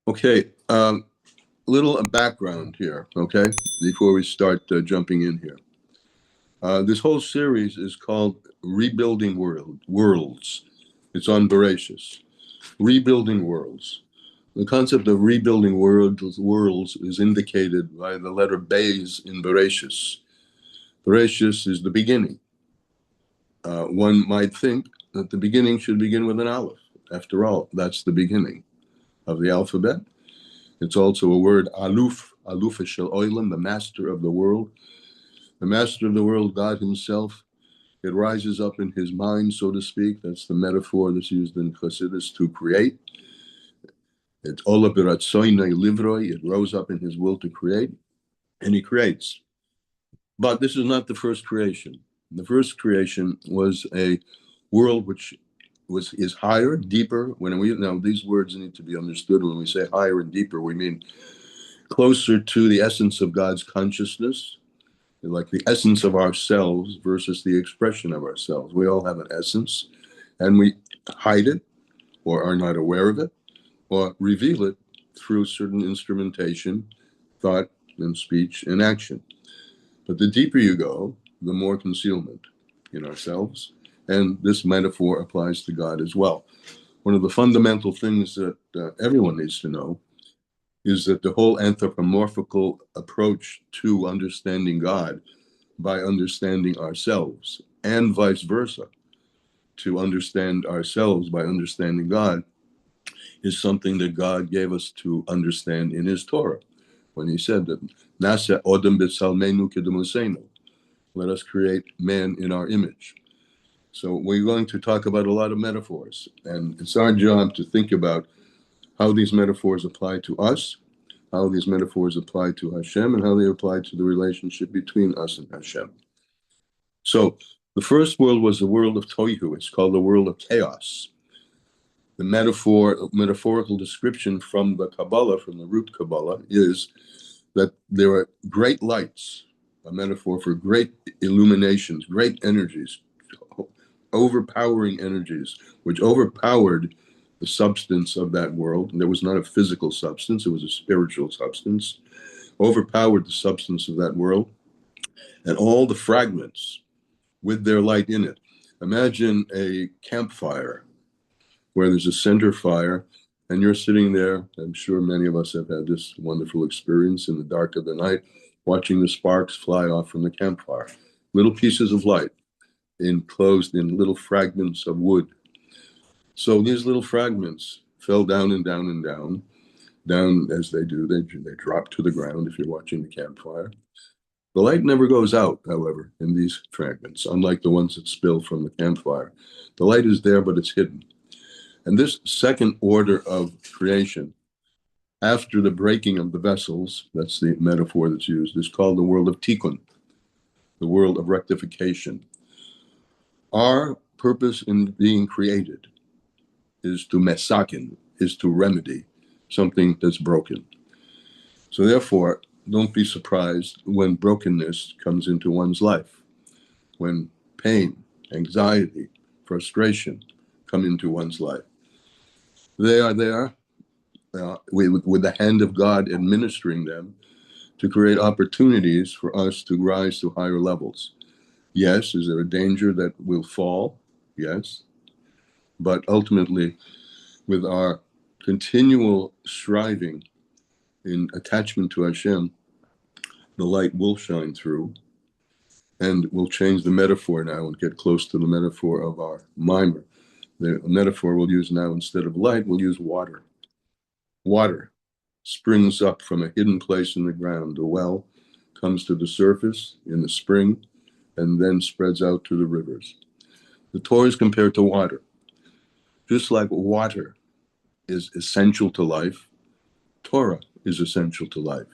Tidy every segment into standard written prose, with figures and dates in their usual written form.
Okay, little background here, okay, before we start jumping in here. This whole series is called Rebuilding Worlds. It's on Bereshis. Rebuilding Worlds. The concept of rebuilding worlds is indicated by the letter Beis in Bereshis. Bereshis is the beginning. One might think that the beginning should begin with an Aleph. After all, that's the beginning of the alphabet. It's also a word, Aluf Shel Oilam, the master of the world. The master of the world, God himself. It rises up in his mind, so to speak. That's the metaphor that's used in Chassidus, to create. It's Ola Biratsoinai Livroi. It rose up in his will to create, and he creates. But this is not the first creation. The first creation was a world which is higher, deeper. Now these words need to be understood. When we say higher and deeper, we mean closer to the essence of God's consciousness, like the essence of ourselves versus the expression of ourselves. We all have an essence, and we hide it, or are not aware of it, or reveal it through certain instrumentation, thought and speech and action. But the deeper you go, the more concealment in ourselves. And this metaphor applies to God as well. One of the fundamental things that everyone needs to know is that the whole anthropomorphical approach to understanding God by understanding ourselves, and vice versa, to understand ourselves by understanding God, is something that God gave us to understand in his Torah, when he said that Nasa Odem B'Tzalmenu Kedemusenu, let us create man in our image. So we're going to talk about a lot of metaphors, and it's our job to think about how these metaphors apply to us, how these metaphors apply to Hashem, and how they apply to the relationship between us and Hashem. So the first world was the world of Toihu. It's called the world of chaos. The metaphorical description from the Kabbalah, from the root Kabbalah, is that there are great lights, a metaphor for great illuminations, great energies, overpowering energies, which overpowered the substance of that world. And there was not a physical substance, it was a spiritual substance, overpowered the substance of that world, and all the fragments with their light in it. Imagine a campfire where there's a center fire, and you're sitting there. I'm sure many of us have had this wonderful experience in the dark of the night, watching the sparks fly off from the campfire. Little pieces of light enclosed in little fragments of wood. So these little fragments fell down and down and down as they do. They drop to the ground if you're watching the campfire. The light never goes out, however, in these fragments, unlike the ones that spill from the campfire. The light is there, but it's hidden. And this second order of creation, after the breaking of the vessels, that's the metaphor that's used, is called the world of tikkun, the world of rectification. Our purpose in being created is to mesakin, is to remedy something that's broken. So therefore, don't be surprised when brokenness comes into one's life, when pain, anxiety, frustration come into one's life. They are there with the hand of God administering them to create opportunities for us to rise to higher levels. Yes, is there a danger that we'll fall? Yes. But ultimately, with our continual striving in attachment to Hashem, the light will shine through, and we'll change the metaphor now and get close to the metaphor of our mimer. The metaphor we'll use now, instead of light, we'll use water. Water springs up from a hidden place in the ground. The well comes to the surface in the spring and then spreads out to the rivers. The Torah is compared to water. Just like water is essential to life, Torah is essential to life.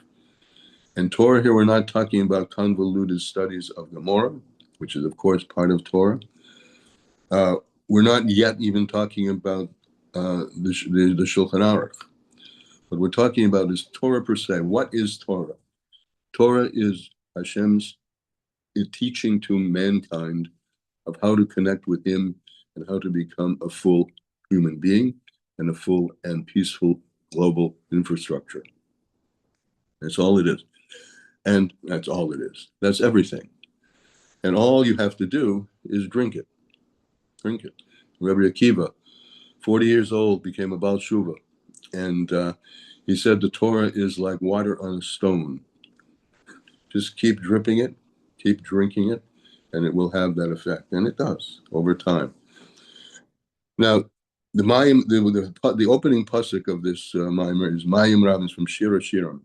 And Torah here, we're not talking about convoluted studies of Gemara, which is, of course, part of Torah. We're not yet even talking about the Shulchan Aruch. What we're talking about is Torah per se. What is Torah? Torah is Hashem's teaching to mankind of how to connect with him and how to become a full human being and a full and peaceful global infrastructure. That's all it is. And that's all it is. That's everything. And all you have to do is drink it. Drink it. Rabbi Akiva, 40 years old, became a Baal Shuva. And he said the Torah is like water on a stone. Just keep dripping it, keep drinking it, and it will have that effect. And it does over time. Now, the opening pasuk of this Maimer is Mayim Rabin from Shira Shiram.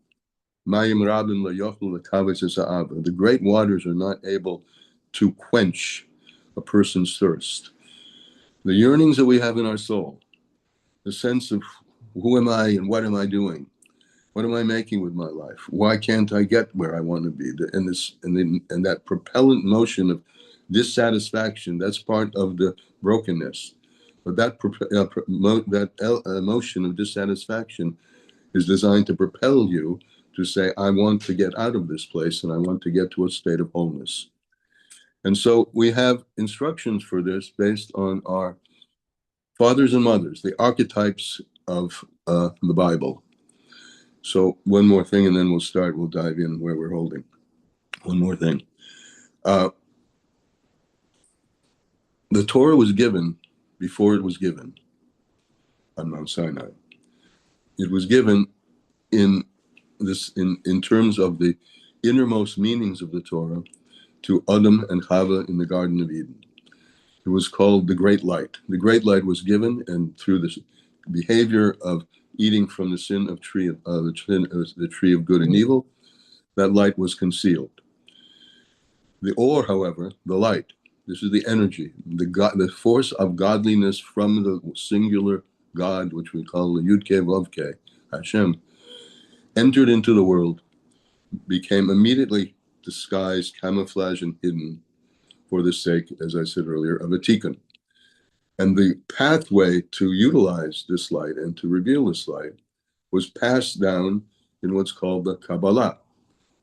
Mayim Rabin la yochel lekaves ha'ava. The great waters are not able to quench a person's thirst. The yearnings that we have in our soul, the sense of who am I and what am I doing? What am I making with my life? Why can't I get where I want to be? And that propellant motion of dissatisfaction, that's part of the brokenness. But that emotion of dissatisfaction is designed to propel you to say, I want to get out of this place and I want to get to a state of wholeness. And so we have instructions for this based on our fathers and mothers, the archetypes of the Bible. So one more thing, and then we'll dive in where we're holding. One more thing. The Torah was given before it was given on Mount Sinai. It was given in terms of the innermost meanings of the Torah to Adam and Chava in the Garden of Eden. It was called the Great Light. The Great Light was given, and through this behavior of eating from the sin of the tree of good and evil, that light was concealed. The or, however, the light, this is the energy, the force of godliness from the singular God, which we call the Yud-Keh Vav-Keh, Hashem, entered into the world, became immediately disguised, camouflaged, and hidden for the sake, as I said earlier, of a tikkun. And the pathway to utilize this light and to reveal this light was passed down in what's called the Kabbalah.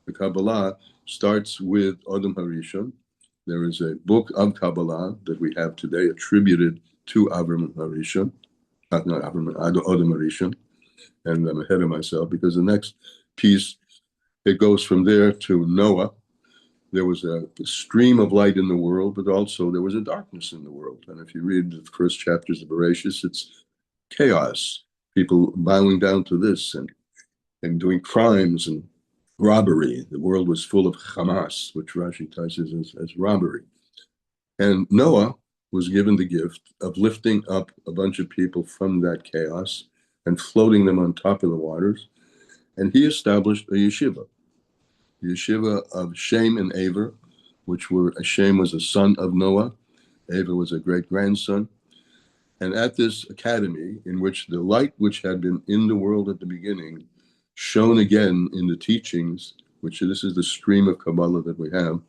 The Kabbalah starts with Adam HaRishon. There is a book of Kabbalah that we have today attributed to Adam HaRishon, Adam HaRishon, and I'm ahead of myself because the next piece, it goes from there to Noah. There was a stream of light in the world, but also there was a darkness in the world. And if you read the first chapters of Bereshit, it's chaos, people bowing down to this and doing crimes and robbery. The world was full of Hamas, which Rashi touches as robbery. And Noah was given the gift of lifting up a bunch of people from that chaos and floating them on top of the waters. And he established a yeshiva. The yeshiva of Shem and Aver, Shem was a son of Noah, Aver was a great-grandson. And at this academy, in which the light which had been in the world at the beginning shone again in the teachings, which this is the stream of Kabbalah that we have.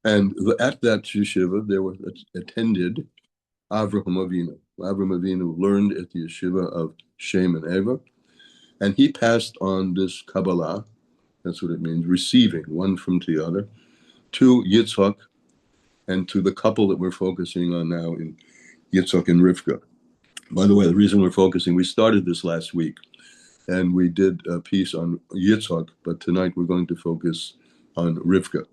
And at that yeshiva, there was attended Avraham Avinu. Avraham Avinu learned at the yeshiva of Shem and Aver, and he passed on this Kabbalah. That's what it means, receiving one from the other, to Yitzhak and to the couple that we're focusing on now in Yitzhak and Rivka. By the way, the reason we started this last week, and we did a piece on Yitzhak, but tonight we're going to focus on Rivka.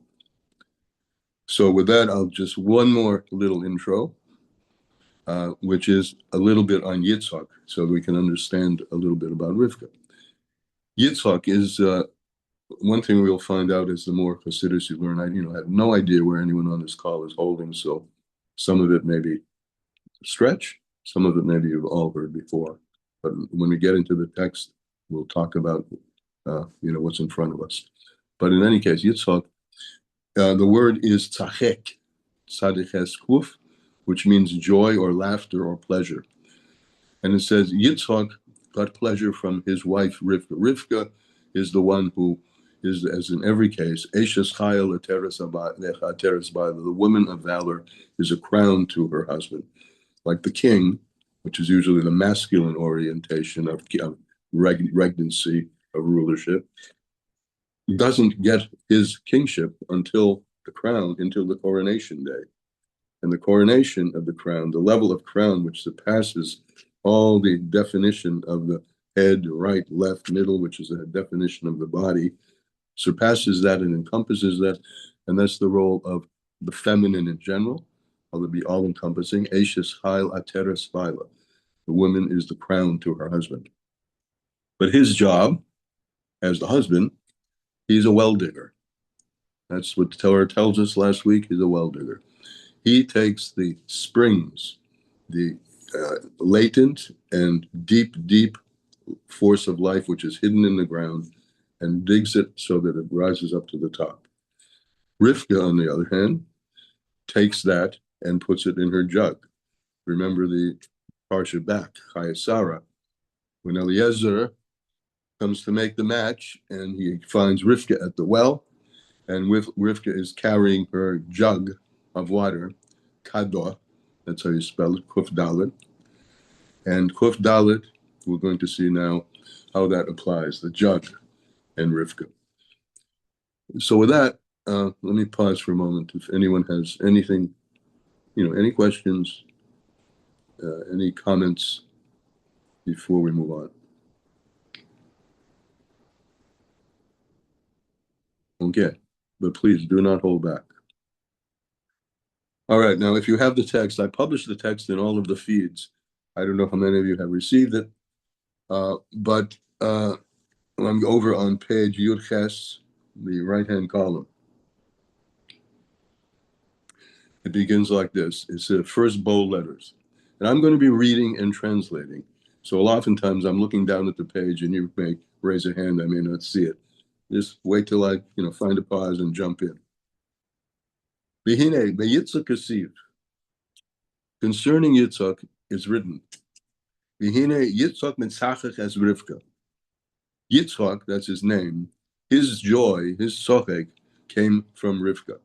So with that, I'll just one more little intro, which is a little bit on Yitzhak, so we can understand a little bit about Rivka. Yitzhak is... one thing we'll find out is the more Chassidus you learn, I have no idea where anyone on this call is holding, so some of it may be stretch, some of it maybe you've all heard before. But when we get into the text, we'll talk about what's in front of us. But in any case, Yitzhak, the word is tzachek, tzadich kuf, which means joy or laughter or pleasure. And it says Yitzhak got pleasure from his wife Rivka. Rivka is the one who is, as in every case, Eshes Chayil the woman of valor is a crown to her husband. Like the king, which is usually the masculine orientation of regnancy, of rulership, doesn't get his kingship until the coronation day. And the coronation of the crown, the level of crown which surpasses all the definition of the head, right, left, middle, which is a definition of the body, surpasses that and encompasses that. And that's the role of the feminine in general. It'll be all-encompassing. Eishes Chayil Ateres Phyla. The woman is the crown to her husband. But his job as the husband, he's a well digger. That's what the Torah tells us last week. He's a well digger. He takes the springs, the latent and deep force of life, which is hidden in the ground, and digs it so that it rises up to the top. Rivka, on the other hand, takes that and puts it in her jug. Remember the Parsha back, Chayesara, when Eliezer comes to make the match and he finds Rivka at the well, and Rivka is carrying her jug of water, Kadoh, that's how you spell it, Kuf Dalet. And Kuf Dalet, we're going to see now how that applies, the jug and Rivka. So with that, let me pause for a moment. If anyone has anything, any questions, any comments before we move on. Okay, but please do not hold back. All right, now if you have the text, I published the text in all of the feeds. I don't know how many of you have received it, but I'm over on page Yud Ches, the right-hand column. It begins like this. It's the first bold letters. And I'm going to be reading and translating. So oftentimes I'm looking down at the page and you may raise a hand, I may not see it. Just wait till I, find a pause and jump in. Behine, beYitzchak Kasiv. Concerning Yitzchak is written, Behine Yitzchak Mitzachach as Rivka. Yitzchak, that's his name, his joy, his sochek, comes from Rivka.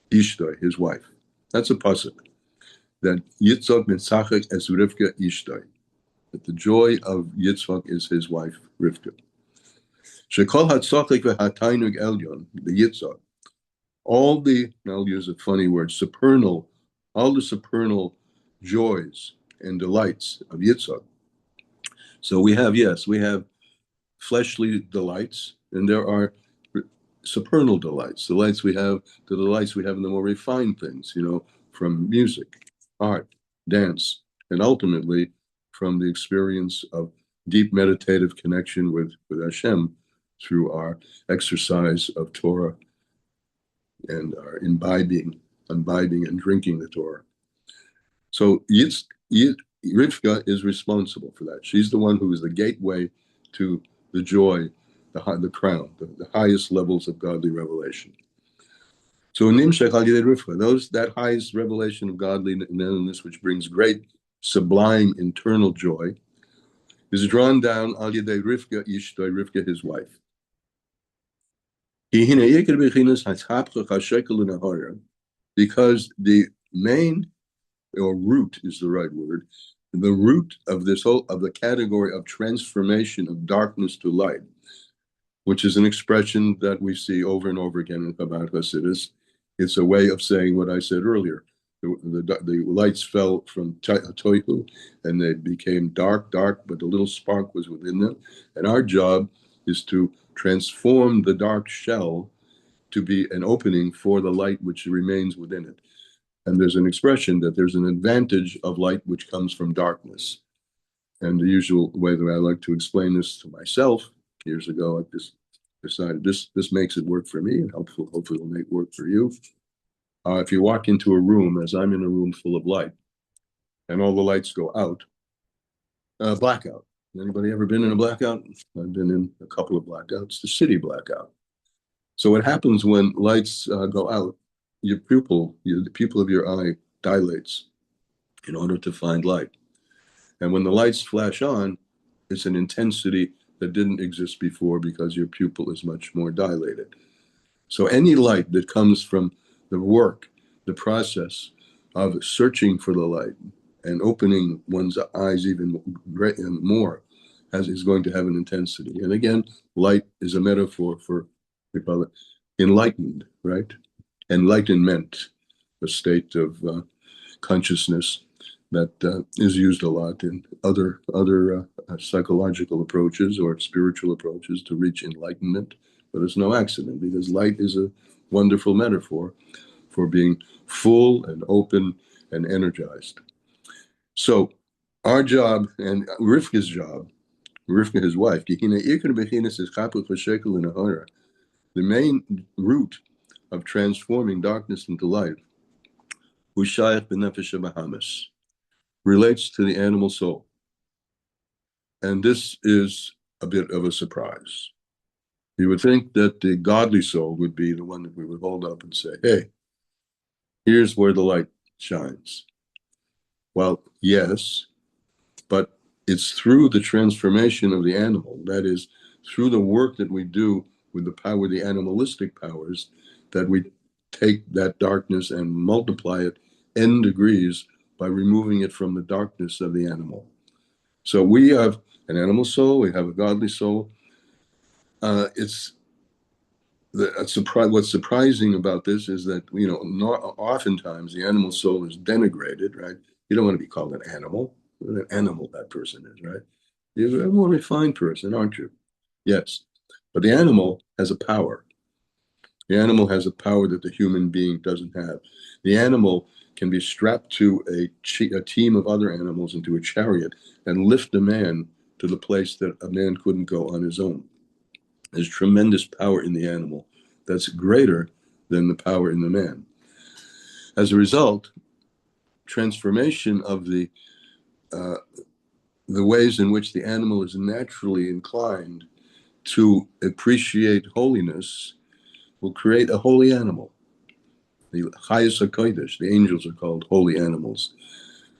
Ishtoi, his wife. That's a pasuk. That Yitzchak Mitzachach as Rivka Ishtoi. That the joy of Yitzchak is his wife, Rivka. Shekol hatzachik v'hatainug elyon, the Yitzchak. Now I'll use a funny word, all the supernal joys and delights of Yitzchak. So we have fleshly delights, and there are supernal delights, the delights we have in the more refined things, from music, art, dance, and ultimately from the experience of deep meditative connection with Hashem through our exercise of Torah and our imbibing and drinking the Torah. So Rivka is responsible for that. She's the one who is the gateway to the joy, the crown, the highest levels of godly revelation. So Nimshech al Yedei Rivka, that highest revelation of godliness, which brings great, sublime internal joy, is drawn down al Yedei Rivka Ishtoi, Rivka his wife. Because the main, or root is the right word, the root of the category of transformation of darkness to light, which is an expression that we see over and over again in Chabad Chassidus. It's a way of saying what I said earlier. The lights fell from Toihu and they became dark, but a little spark was within them. And our job is to transform the dark shell to be an opening for the light which remains within it. And there's an expression that there's an advantage of light which comes from darkness. And the usual way that I like to explain this to myself years ago, I just decided this makes it work for me, and hopefully it'll make it work for you. If you walk into a room, as I'm in a room full of light, and all the lights go out, blackout. Anybody ever been in a blackout? I've been in a couple of blackouts, the city blackout. So what happens when lights go out, the pupil of your eye dilates in order to find light. And when the lights flash on, it's an intensity that didn't exist before because your pupil is much more dilated. So any light that comes from the work, the process of searching for the light and opening one's eyes even more is going to have an intensity. And again, light is a metaphor for, we call it enlightened, right? Enlightenment, a state of consciousness that is used a lot in other psychological approaches or spiritual approaches to reach enlightenment. But it's no accident, because light is a wonderful metaphor for being full and open and energized. So our job and Rivka's job, Rivka, his wife, the main root of transforming darkness into light, relates to the animal soul. And this is a bit of a surprise. You would think that the godly soul would be the one that we would hold up and say, hey, here's where the light shines. Well, yes, but it's through the transformation of the animal, that is, through the work that we do with the power, the animalistic powers, that we take that darkness and multiply it n degrees by removing it from the darkness of the animal. So we have an animal soul, we have a godly soul. What's surprising about this is that, oftentimes the animal soul is denigrated, right? You don't want to be called an animal. What an animal that person is, right? You're a more refined person, aren't you? Yes. But the animal has a power. The animal has a power that the human being doesn't have. The animal can be strapped to a team of other animals into a chariot and lift a man to the place that a man couldn't go on his own. There's tremendous power in the animal that's greater than the power in the man. As a result, transformation of the ways in which the animal is naturally inclined to appreciate holiness will create a holy animal. The Chayes HaKodesh, the angels are called holy animals.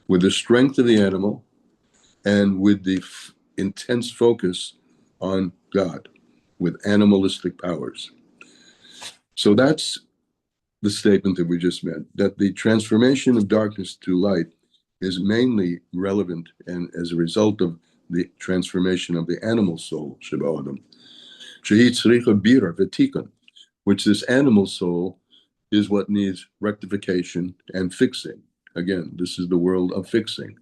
With the strength of the animal and with the intense focus on God, with animalistic powers. So that's the statement that we just made, that the transformation of darkness to light is mainly relevant and as a result of the transformation of the animal soul, Sheba Adam, which this animal soul is what needs rectification and fixing. Again, this is the world of fixing.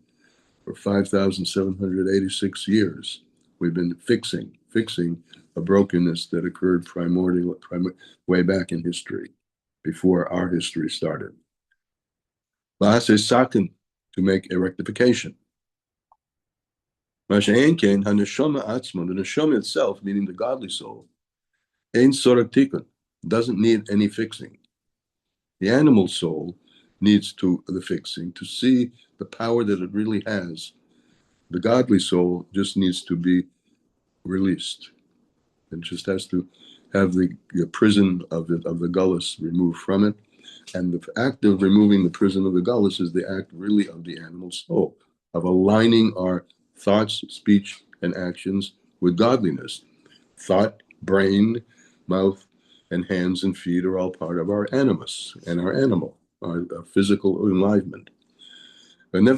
For 5,786 years, we've been fixing a brokenness that occurred way back in history, before our history started. To make a rectification. The neshama itself, meaning the godly soul, doesn't need any fixing. The animal soul needs the fixing to see the power that it really has. The godly soul just needs to be released. It just has to have the prison of the gullus removed from it. And the act of removing the prison of the gullus is the act really of the animal soul, of aligning our thoughts, speech, and actions with godliness. Thought, brain, mouth, and hands and feet are all part of our animus and our animal, our physical enlivenment. And the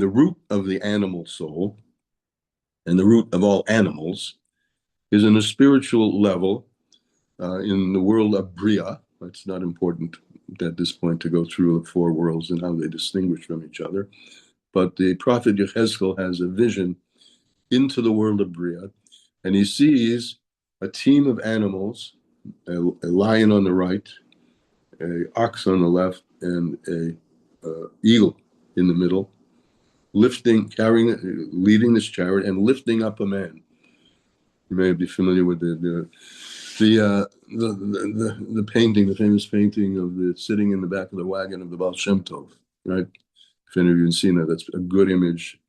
root of the animal soul, and the root of all animals, is in a spiritual level, in the world of Bria. It's not important at this point to go through the four worlds and how they distinguish from each other. But the prophet Yechezkel has a vision into the world of Bria, and he sees a team of animals, a lion on the right, an ox on the left, and a eagle in the middle, leading this chariot and lifting up a man. You may be familiar with the painting, the famous painting of the sitting in the back of the wagon of the Baal Shem Tov, right? If any of you have seen that, that's a good image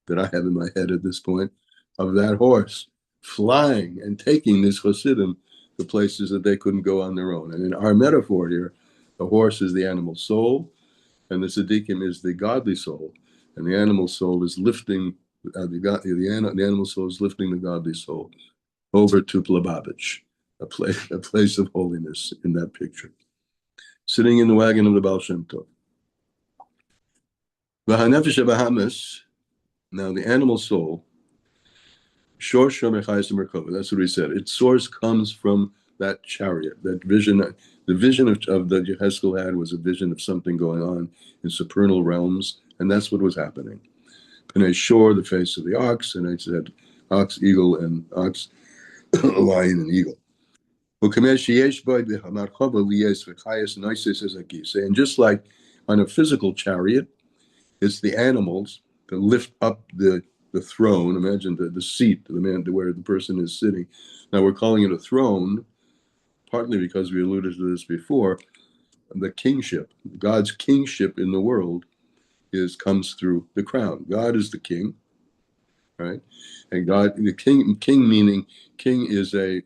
that I have in my head at this point of that horse flying and taking this Hasidim to places that they couldn't go on their own. And in our metaphor here, the horse is the animal soul, and the tzaddikim is the godly soul, and the animal soul is lifting the animal soul is lifting the godly soul over to Plabavitch, a place of holiness in that picture, sitting in the wagon of the Baal Shem Tov. Now the animal soul, that's what we said. Its source comes from that chariot, that vision. The vision of that Yehezkel had was a vision of something going on in supernal realms, and that's what was happening. And I shore the face of the ox, and I said, ox, eagle, and ox, lion, and eagle. And just like on a physical chariot, it's the animals that lift up the throne. Imagine the seat, the man where the person is sitting. Now we're calling it a throne, partly because we alluded to this before. The kingship, God's kingship in the world, comes through the crown. God is the king, right? And God, the king meaning king is a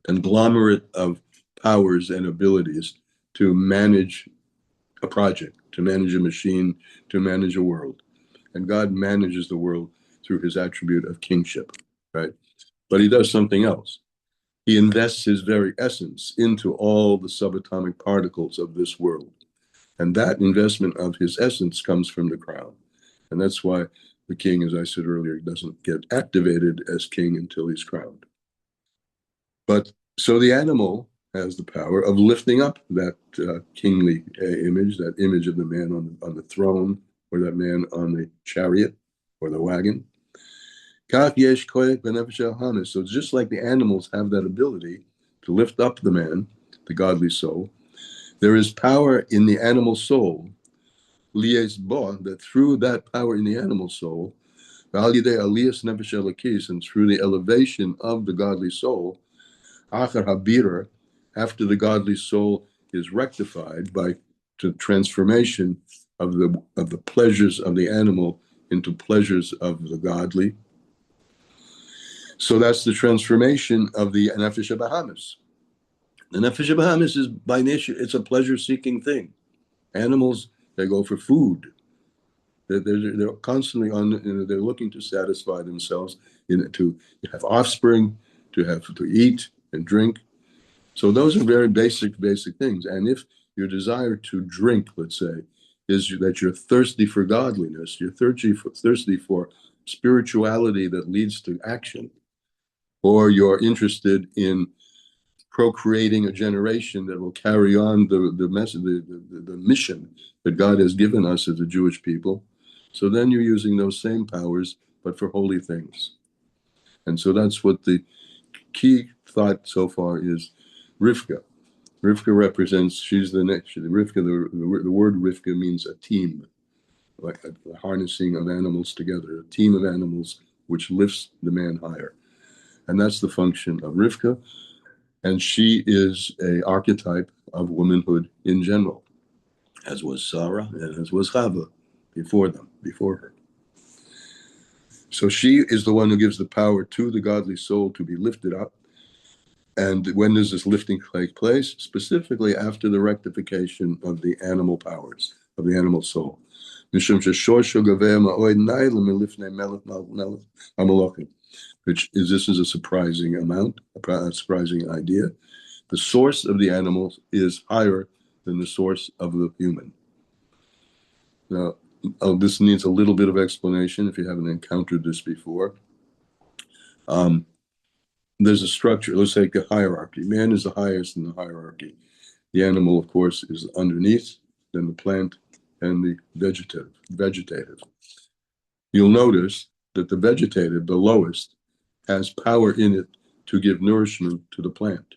conglomerate of powers and abilities to manage a project, to manage a machine, to manage a world. And God manages the world through his attribute of kingship, right? But he does something else. He invests his very essence into all the subatomic particles of this world. And that investment of his essence comes from the crown. And that's why the king, as I said earlier, doesn't get activated as king until he's crowned. But so the animal has the power of lifting up that kingly image, that image of the man on the throne, or that man on the chariot or the wagon. So just like the animals have that ability to lift up the man, the godly soul, there is power in the animal soul, that through that power in the animal soul, and through the elevation of the godly soul, after the godly soul is rectified by the transformation of the pleasures of the animal into pleasures of the godly. So that's the transformation of the Nefesh Bahamis. The Nefesh Bahamis is by nature, it's a pleasure-seeking thing. Animals, they go for food. They're constantly they're looking to satisfy themselves, to have offspring, to eat and drink. So those are very basic things. And if your desire to drink, let's say, is that you're thirsty for godliness, you're thirsty for spirituality that leads to action, or you're interested in procreating a generation that will carry on the message, the mission that God has given us as a Jewish people. So then you're using those same powers, but for holy things. And so that's what the key thought so far is. Rivka. Rivka represents, she's the next. Rivka, the word Rivka means a team, like a harnessing of animals together, a team of animals which lifts the man higher. And that's the function of Rivka. And she is an archetype of womanhood in general, as was Sarah and as was Chava before her. So she is the one who gives the power to the godly soul to be lifted up. And when does this lifting take place? Specifically after the rectification of the animal powers, of the animal soul. Which this is a surprising amount, a surprising idea. The source of the animals is higher than the source of the human. Now, this needs a little bit of explanation if you haven't encountered this before. There's a structure, let's say a hierarchy. Man is the highest in the hierarchy. The animal, of course, is underneath, then the plant, and the vegetative. You'll notice that the vegetative, the lowest, has power in it to give nourishment to the plant.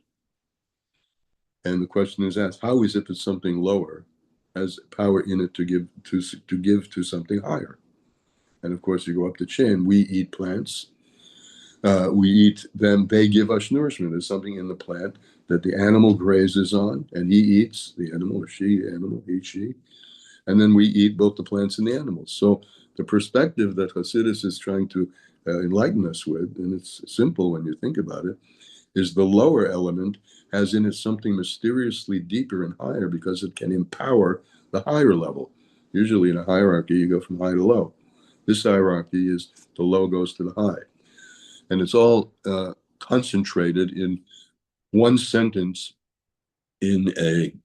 And the question is asked, how is it that something lower has power in it to give to something higher? And of course, you go up the chain. We eat plants. We eat them. They give us nourishment. There's something in the plant that the animal grazes on, and he eats, the animal, or she, animal, he, she. And then we eat both the plants and the animals. So the perspective that Chassidus is trying to enlighten us with, and it's simple when you think about it, is the lower element has in it something mysteriously deeper and higher because it can empower the higher level. Usually in a hierarchy, you go from high to low. This hierarchy is the low goes to the high. And it's all concentrated in one sentence in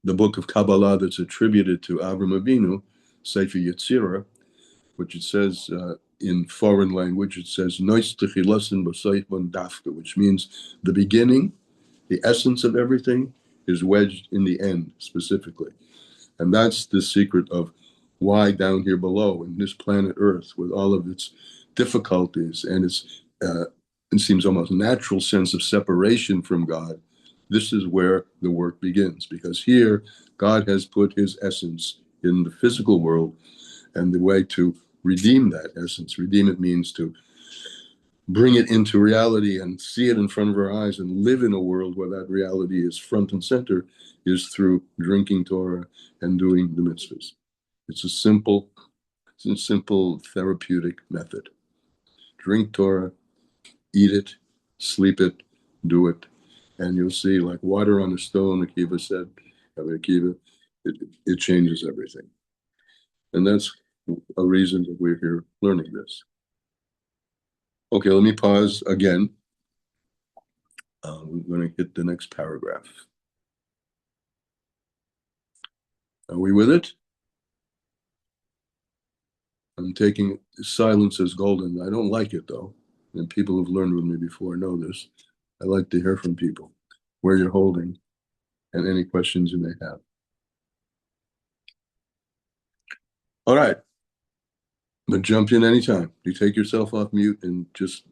the book of Kabbalah that's attributed to Avraham Avinu, Sefer Yetzirah, which it says in foreign language, it says Nois Techilasin B'Seifon Dafka, which means the beginning The essence of everything is wedged in the end specifically. And that's the secret of why down here below in this planet Earth, with all of its difficulties and its, it seems almost natural sense of separation from God, this is where the work begins. Because here, God has put his essence in the physical world, and the way to redeem that essence, redeem it means to bring it into reality and see it in front of our eyes and live in a world where that reality is front and center, is through drinking Torah and doing the mitzvahs. It's a simple therapeutic method. Drink Torah, eat it, sleep it, do it, and you'll see, like water on a stone, Akiva said, it changes everything. And that's a reason that we're here learning this. Okay, let me pause again. We're going to hit the next paragraph. Are we with it? I'm taking silence as golden. I don't like it, though. And people who've learned with me before know this. I like to hear from people where you're holding and any questions you may have. All right. But jump in anytime. You take yourself off mute and just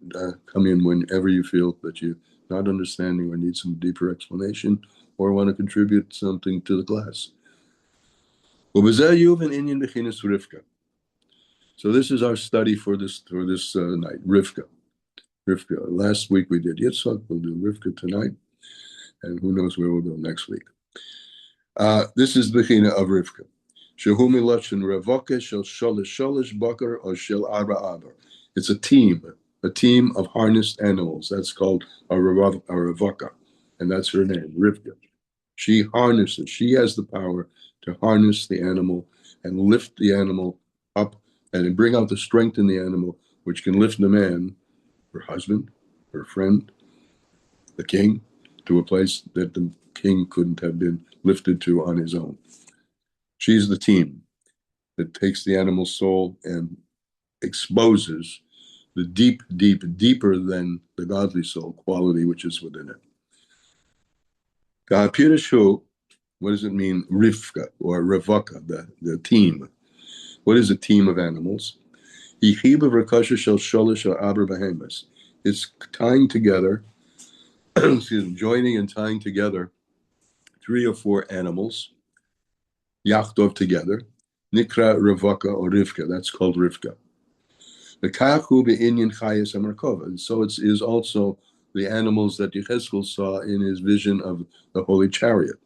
come in whenever you feel that you're not understanding or need some deeper explanation or want to contribute something to the class. Rivka. So this is our study for this night, Rivka. Rivka. Last week we did Yitzhak. We'll do Rivka tonight. And who knows where we'll go next week. This is the China of Rivka. It's a team of harnessed animals. That's called a Rivka, and that's her name, Rivka. She harnesses. She has the power to harness the animal and lift the animal up and bring out the strength in the animal, which can lift the man, her husband, her friend, the king, to a place that the king couldn't have been lifted to on his own. She's the team that takes the animal's soul and exposes the deeper than the godly soul quality which is within it. What does it mean, Rivka or Rivka, the team? What is a team of animals? It's tying together, joining and tying together 3 or 4 animals, Yachtov together, Nikra Rivka or Rivka, that's called Rivka. The Kachu be'inyan chayes hamerkova, and so it is also the animals that Yechezkel saw in his vision of the holy chariot.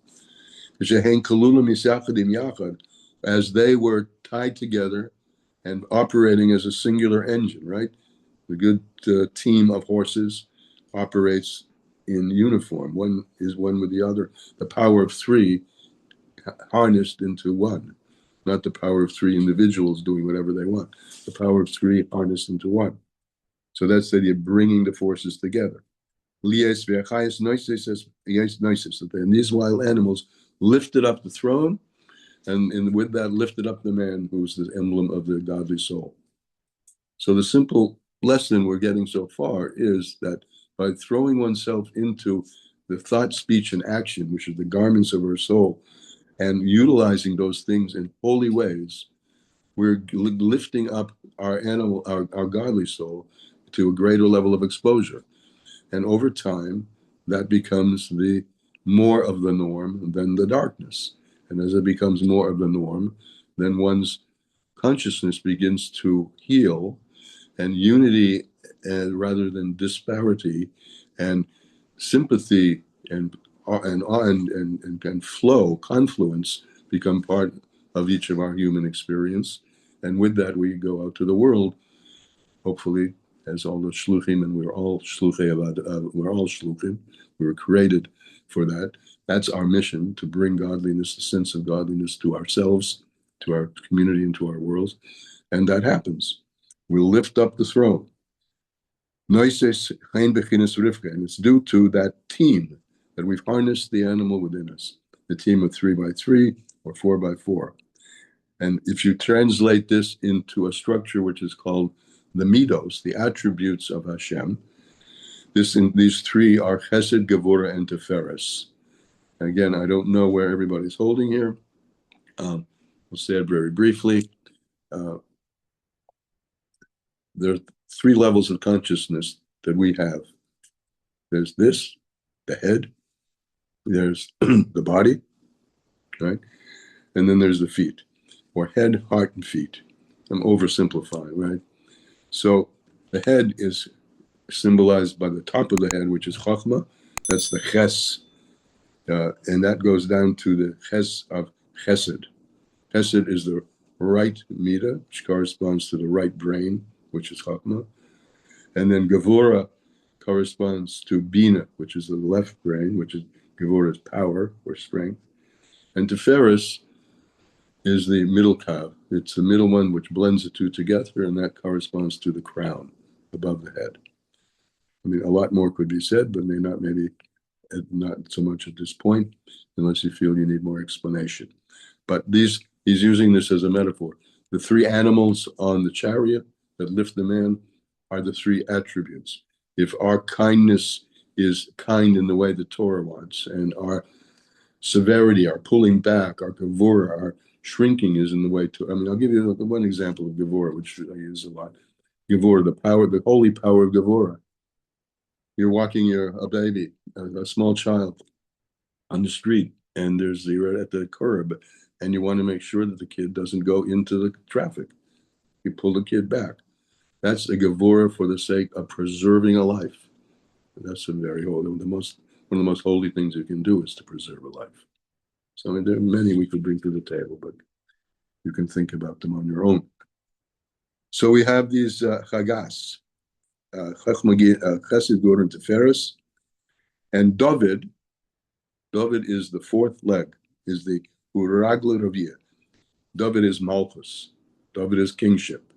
As they were tied together and operating as a singular engine, right? The good team of horses operates in uniform. One is one with the other. The power of 3 harnessed into one, not the power of 3 individuals doing whatever they want. The power of 3 harnessed into one. So that's the idea of bringing the forces together. And these wild animals lifted up the throne, and with that lifted up the man who's the emblem of the godly soul. So the simple lesson we're getting so far is that by throwing oneself into the thought, speech, and action, which are the garments of our soul, and utilizing those things in holy ways, we're lifting up our godly soul to a greater level of exposure. And over time, that becomes the more of the norm than the darkness. And as it becomes more of the norm, then one's consciousness begins to heal, and unity, rather than disparity, and sympathy and flow, confluence, become part of each of our human experience. And with that, we go out to the world, hopefully, as all the shluchim, and we're all shluchim. We were created for that. That's our mission, to bring godliness, the sense of godliness, to ourselves, to our community, and to our world. And that happens. We'll lift up the throne. And it's due to that team that we've harnessed the animal within us, the team of 3 by 3 or 4 by 4. And if you translate this into a structure which is called the midos, the attributes of Hashem, These three are Chesed, Gevurah, and Tiferes. Again, I don't know where everybody's holding here. We'll say it very briefly. There are three levels of consciousness that we have. There's this, the head. There's the body, right? And then there's the feet, or head, heart, and feet. I'm oversimplifying, right? So the head is symbolized by the top of the head, which is Chokhmah. That's the Ches. And that goes down to the Ches of Chesed. Chesed is the right Midah, which corresponds to the right brain, which is Chokhmah. And then Gevurah corresponds to Bina, which is the left brain, which is Gevurah's power or strength. And Tiferes is the middle kav. It's the middle one which blends the two together, and that corresponds to the crown above the head. I mean, a lot more could be said, but maybe not so much at this point, unless you feel you need more explanation. But he's using this as a metaphor. The three animals on the chariot that lift the man are the three attributes. If our kindness is kind in the way the Torah wants, and our severity, our pulling back, our gevurah, our shrinking is in the way to, I'll give you one example of gevurah, which I use a lot. Gevurah, the holy power of gevurah. You're walking a baby, a small child on the street, and you're at the curb, and you want to make sure that the kid doesn't go into the traffic. You pull the kid back. That's a gevurah for the sake of preserving a life. That's a very holy, one of the most holy things you can do is to preserve a life. So there are many we could bring to the table, but you can think about them on your own. So we have these chagas, Chesed, Gevurah, and Tiferes, and David is the fourth leg, is the Uragla Raviyah. David is Malchus. David is kingship.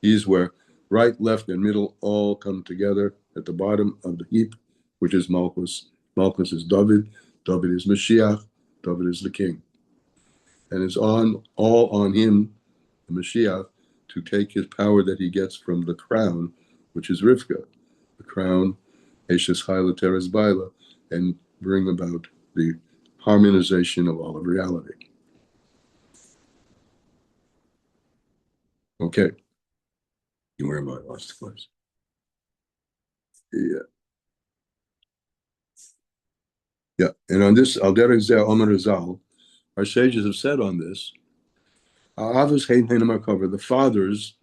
He's where right, left, and middle all come together at the bottom of the heap, which is Malchus. Malchus is David. David is Mashiach. David is the king. And it's all on him, the Mashiach, to take his power that he gets from the crown, which is Rivka, the crown, Eshes Chayla Teres Baila, and bring about the harmonization of all of reality. Okay. Where am I? Lost the place. Yeah. And on this, Al Derek Zeh Omer Zal, our sages have said on this, the fathers,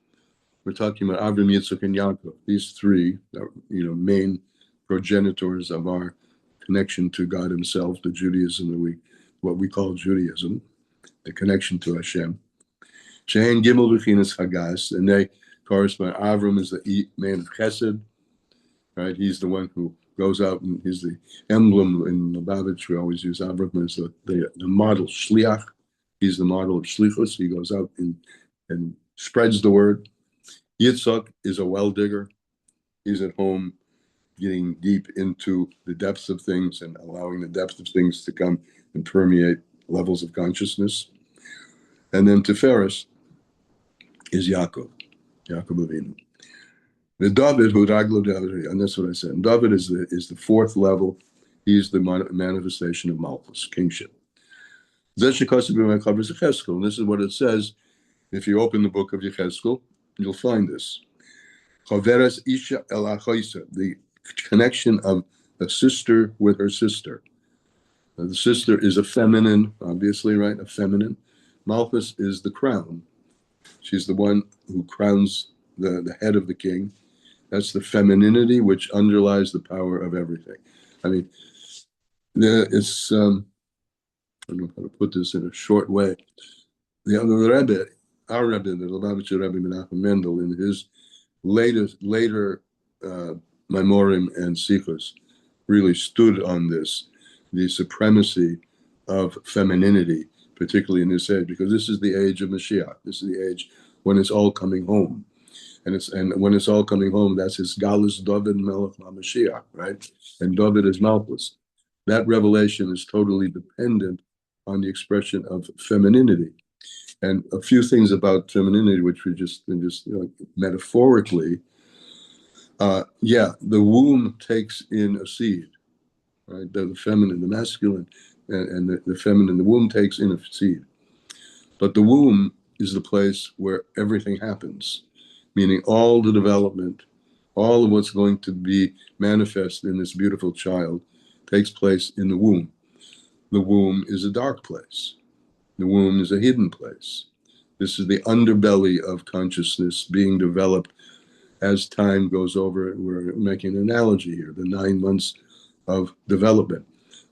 we're talking about Avram, Yitzchak, and Yaakov. These three are, main progenitors of our connection to God Himself, the Judaism what we call Judaism, the connection to Hashem. Shein Gimel V'chinas Chagas, and they correspond. Avram is the man of Chesed, right? He's the one who goes out, and he's the emblem in Lubavitch. We always use Avram as the model shliach. He's the model of shlichus. He goes out and spreads the word. Yitzchak is a well digger. He's at home getting deep into the depths of things and allowing the depth of things to come and permeate levels of consciousness. And then Tiferes is Yaakov Avinu. The David, who Raglo David, and that's what I said. And David is the fourth level. He's the manifestation of Malchus, kingship. And this is what it says. If you open the book of Yechezkel, you'll find this. The connection of a sister with her sister. The sister is a feminine, obviously, right? A feminine. Malchus is the crown. She's the one who crowns the head of the king. That's the femininity which underlies the power of everything. I mean, it's, I don't know how to put this in a short way. The Rebbe, our Rebbe, the Lubavitcher Rebbe Menachem Mendel, in his later Memorim and Sichos, really stood on this, the supremacy of femininity, particularly in this age, because this is the age of Mashiach. This is the age when it's all coming home. And when it's all coming home, that's his Galus David Melech HaMashiach, right? And David is Malchus. That revelation is totally dependent on the expression of femininity. And a few things about femininity, which we just metaphorically, The womb takes in a seed, right? The feminine, the masculine, and the feminine, the womb takes in a seed. But the womb is the place where everything happens, meaning all the development, all of what's going to be manifest in this beautiful child takes place in the womb. The womb is a dark place. The womb is a hidden place. This is the underbelly of consciousness being developed as time goes over. We're making an analogy here, the 9 months of development,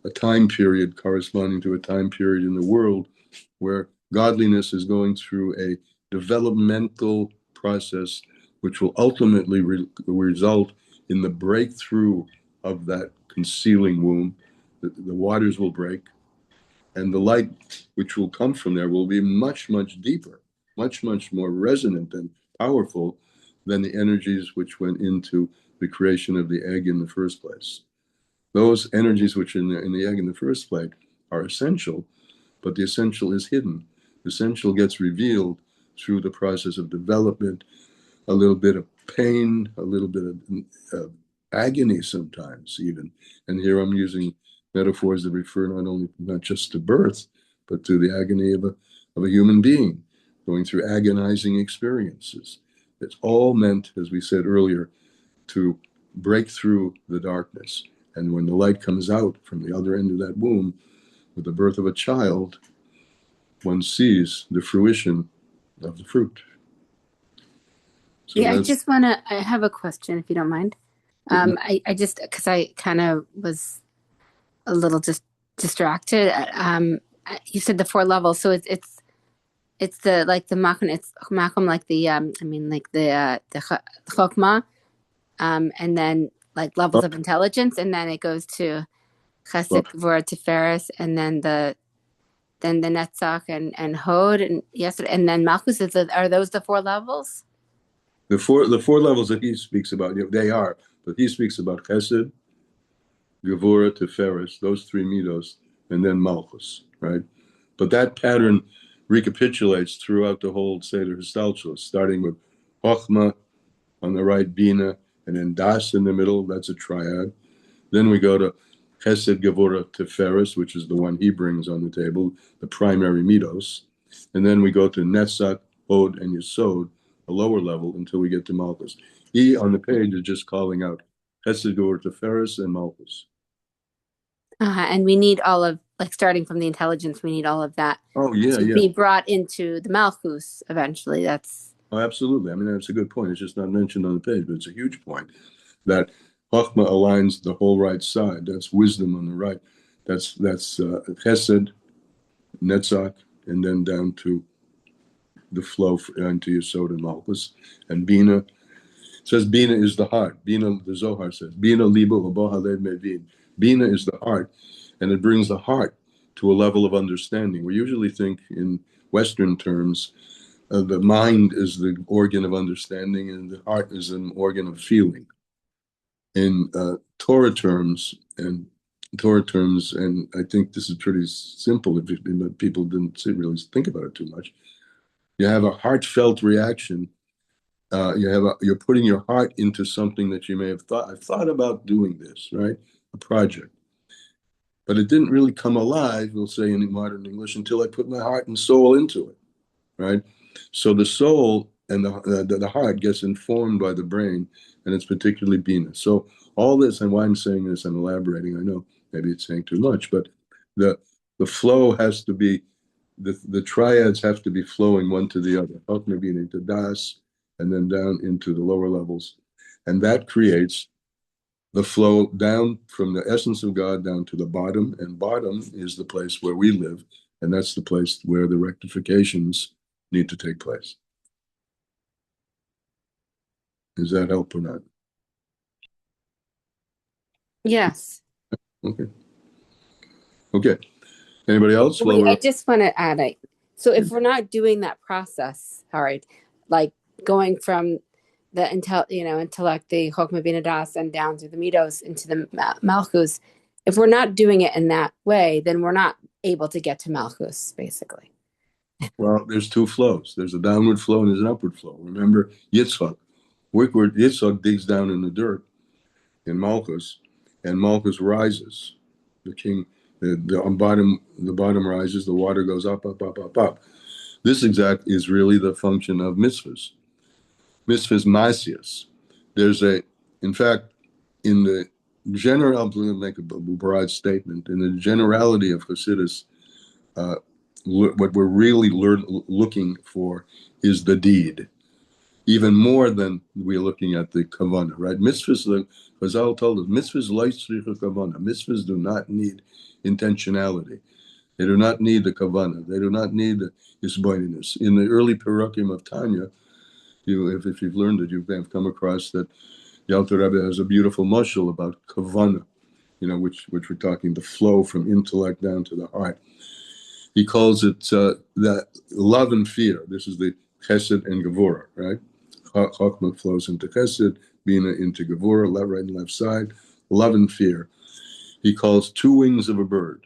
a time period corresponding to a time period in the world where godliness is going through a developmental process which will ultimately result in the breakthrough of that concealing womb. The waters will break, and the light which will come from there will be much, much deeper, much, much more resonant and powerful than the energies which went into the creation of the egg in the first place. Those energies which are in the egg in the first place are essential, but the essential is hidden. The essential gets revealed through the process of development, a little bit of pain, a little bit of agony sometimes even. And here I'm using metaphors that refer not just to birth, but to the agony of a human being going through agonizing experiences. It's all meant, as we said earlier, to break through the darkness. And when the light comes out from the other end of that womb, with the birth of a child, one sees the fruition of the fruit. So I have a question, if you don't mind. I just, because I kind of was a little just distracted. You said the 4 levels, so it's the like the makom, it's makom like the the chokmah, and then like levels of intelligence, and then it goes to chesed, gvura, tiferes, and then the netzach and hod, and and then malchus. Are those the 4 levels? The four levels that he speaks about, they are, but he speaks about chesed, gevura, tiferes, those 3 midos, and then malchus, right? But that pattern recapitulates throughout the whole Seder Histalshelus, starting with Chochmah on the right, Bina, and then Das in the middle, that's a triad. Then we go to Chesed, Gevura, Tiferes, which is the one he brings on the table, the primary midos. And then we go to Netzach, Hod, and Yesod, a lower level, until we get to Malchus. He, on the page, is just calling out Chesed, Gevura, Tiferes, and Malchus. And we need all of, like, starting from the intelligence, we need all of that to be brought into the Malchus eventually. Oh, absolutely. I mean, that's a good point. It's just not mentioned on the page, but it's a huge point that Chochmah aligns the whole right side. That's wisdom on the right. That's Chesed, Netzach, and then down to the flow into Yesod and Malchus. And Bina, it says Bina is the heart. Bina, the Zohar says, Bina libo v'bo halev mevin. Bina is the heart, and it brings the heart to a level of understanding. We usually think in Western terms, the mind is the organ of understanding, and the heart is an organ of feeling. In Torah terms, and I think this is pretty simple if people didn't really think about it too much. You have a heartfelt reaction. You're putting your heart into something that you may have thought. I've thought about doing this, right? A project, but it didn't really come alive, we'll say in modern English, until I put my heart and soul into it, right? So the soul and the heart gets informed by the brain, and it's particularly Bina. So all this, and why I'm saying this, I'm elaborating. I know maybe it's saying too much, but the flow has to be, the triads have to be flowing one to the other. Chochmah, Bina into Das, and then down into the lower levels, and that creates the flow down from the essence of God down to the bottom, and bottom is the place where we live, and that's the place where the rectifications need to take place. Does that help or not? Yes. Okay. Anybody else? I just want to add, so if we're not doing that process, all right, like going from the intellect, the Chochmah, Bina, Das, and down through the midos into the Malchus, if we're not doing it in that way, then we're not able to get to Malchus, basically. Well, there's 2 flows. There's a downward flow and there's an upward flow. Remember Yitzchak, Yitzhak digs down in the dirt in Malchus, and Malchus rises. The king, the bottom rises, the water goes up, up, up, up, up. This exact is really the function of mitzvahs. Mitzvahs masias. In fact, in the general, I'm going to make a broad statement. In the generality of Chassidus, what we're really looking for is the deed, even more than we're looking at the kavanah, right? Mitzvahs, the Chazal told us, mitzvahs loitzricha kavanah. Mitzvahs do not need intentionality. They do not need the kavanah. They do not need the isboininus. In the early Perukim of Tanya, if you've learned it, you have come across that the Alter Rebbe has a beautiful mashal about kavanah, which we're talking the flow from intellect down to the heart. He calls it that love and fear. This is the chesed and gevurah, right? Chokmah flows into chesed, bina into gevurah, left, right, and left side. Love and fear. He calls two wings of a bird.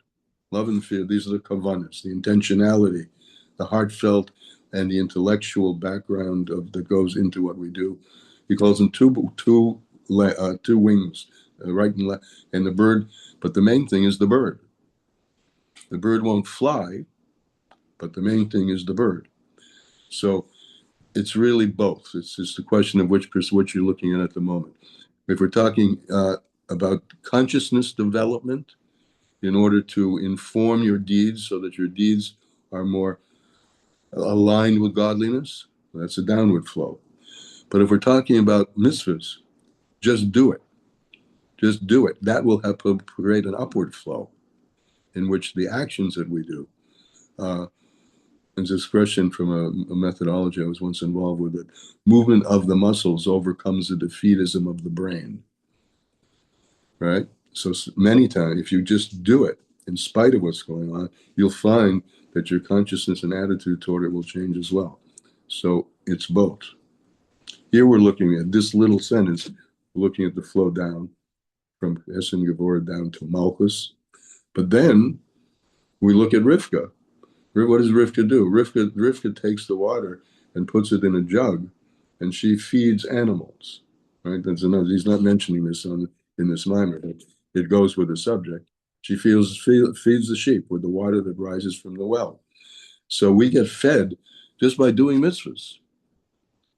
Love and fear. These are the kavanas, the intentionality, the heartfelt, and the intellectual background that goes into what we do. He calls them two wings, right and left, and the bird. But the main thing is the bird. The bird won't fly, but the main thing is the bird. So it's really both. It's just a question of what you're looking at the moment. If we're talking about consciousness development, in order to inform your deeds so that your deeds are more aligned with godliness, that's a downward flow. But if we're talking about mitzvahs, just do it. Just do it. That will help create an upward flow in which the actions that we do, there's this expression from a methodology I was once involved with, that movement of the muscles overcomes the defeatism of the brain, right? So many times, if you just do it, in spite of what's going on, you'll find that your consciousness and attitude toward it will change as well. So it's both. Here we're looking at this little sentence, looking at the flow down from Essen Gevurah down to Malchus. But then we look at Rivka. What does Rivka do? Rivka takes the water and puts it in a jug, and she feeds animals. Right? He's not mentioning this in this mimer, but it goes with the subject. She feeds the sheep with the water that rises from the well. So we get fed just by doing mitzvahs.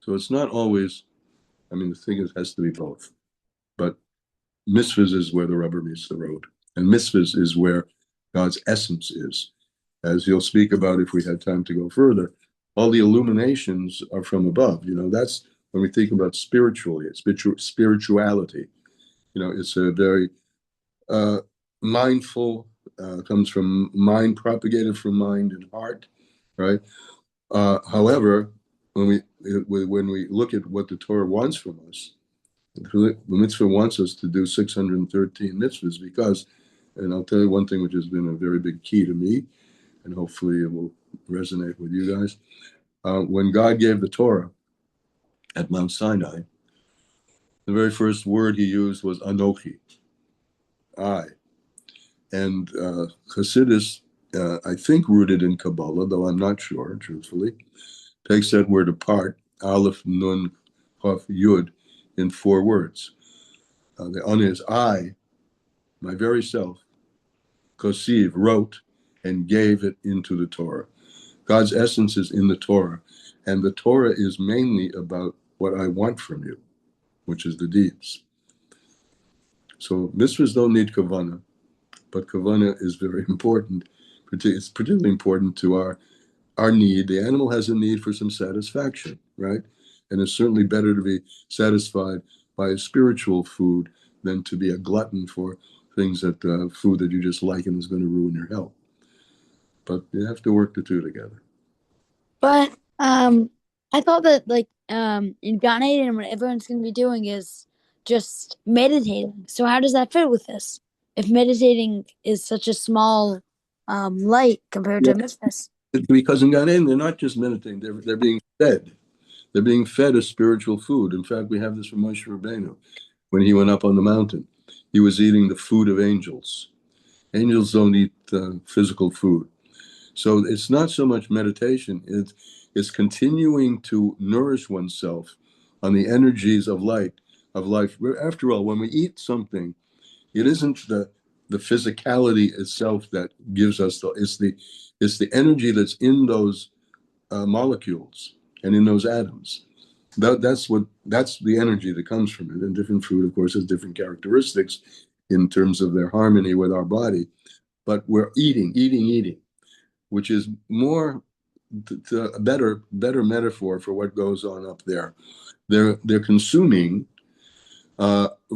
So it's not always, the thing has to be both. But mitzvahs is where the rubber meets the road. And mitzvahs is where God's essence is. As you'll speak about if we had time to go further, all the illuminations are from above. That's when we think about spirituality. It's a very mindful, comes from mind, propagated from mind and heart, right? However, when we look at what the Torah wants from us, the mitzvah wants us to do 613 mitzvahs because, and I'll tell you one thing which has been a very big key to me, and hopefully it will resonate with you guys. When God gave the Torah at Mount Sinai, the very first word he used was Anochi, I. And Chassidus, I think rooted in Kabbalah, though I'm not sure, truthfully, takes that word apart, Aleph, Nun, Chaf, Yud, in 4 words. The An is I, my very self, Kosiv, wrote, and gave it into the Torah. God's essence is in the Torah, and the Torah is mainly about what I want from you, which is the deeds. So mitzvahs don't need kavanah, but kavanah is very important. It's particularly important to our need. The animal has a need for some satisfaction, right? And it's certainly better to be satisfied by a spiritual food than to be a glutton for things food that you just like and is going to ruin your health. But you have to work the two together. But I thought that in Gan Eden, what everyone's going to be doing is just meditating. So how does that fit with this? If meditating is such a small light compared to mitzvahs. Because in Gan Eden, they're not just meditating; they're being fed. They're being fed a spiritual food. In fact, we have this from Moshe Rabbeinu when he went up on the mountain. He was eating the food of angels. Angels don't eat physical food. So it's not so much meditation, it's continuing to nourish oneself on the energies of light, of life. After all, when we eat something, it isn't the physicality itself that gives us it's the energy that's in those molecules and in those atoms. That's the energy that comes from it. And different food, of course, has different characteristics in terms of their harmony with our body. But we're eating, which is more a better metaphor for what goes on up there. They're consuming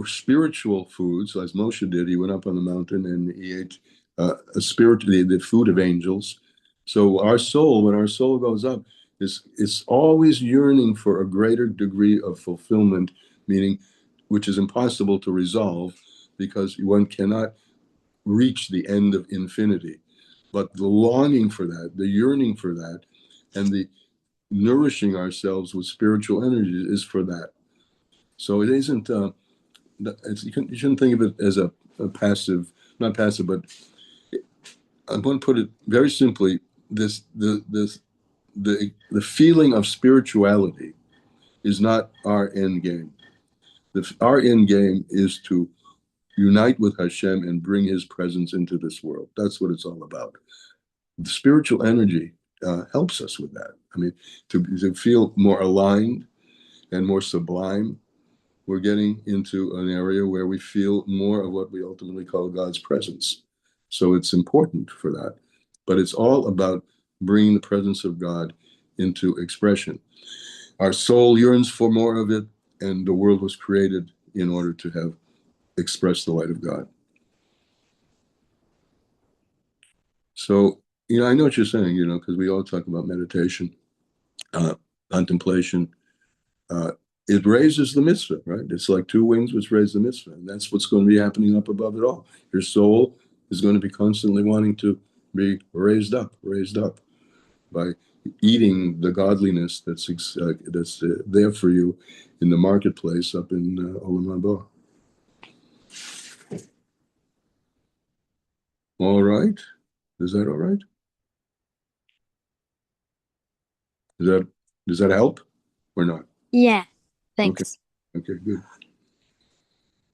spiritual foods, as Moshe did. He went up on the mountain and he ate the food of angels. So our soul, when our soul goes up, is always yearning for a greater degree of fulfillment, meaning which is impossible to resolve because one cannot reach the end of infinity. But the longing for that, the yearning for that, and the nourishing ourselves with spiritual energy is for that. So it isn't. You shouldn't think of it as a passive, not passive, but I'm going to put it very simply. The feeling of spirituality is not our end game. Our end game is to unite with Hashem and bring His presence into this world. That's what it's all about. The spiritual energy helps us with that. I mean, to feel more aligned and more sublime, we're getting into an area where we feel more of what we ultimately call God's presence. So it's important for that. But it's all about bringing the presence of God into expression. Our soul yearns for more of it, and the world was created in order to have expressed the light of God. So, I know what you're saying, because we all talk about meditation, contemplation. It raises the mitzvah, right? It's like two wings which raise the mitzvah. And that's what's going to be happening up above it all. Your soul is going to be constantly wanting to be raised up by eating the godliness that's there for you in the marketplace up in Olam Haba. All right. Is that all right? Does that help or not? Yeah. Thanks. Okay, good.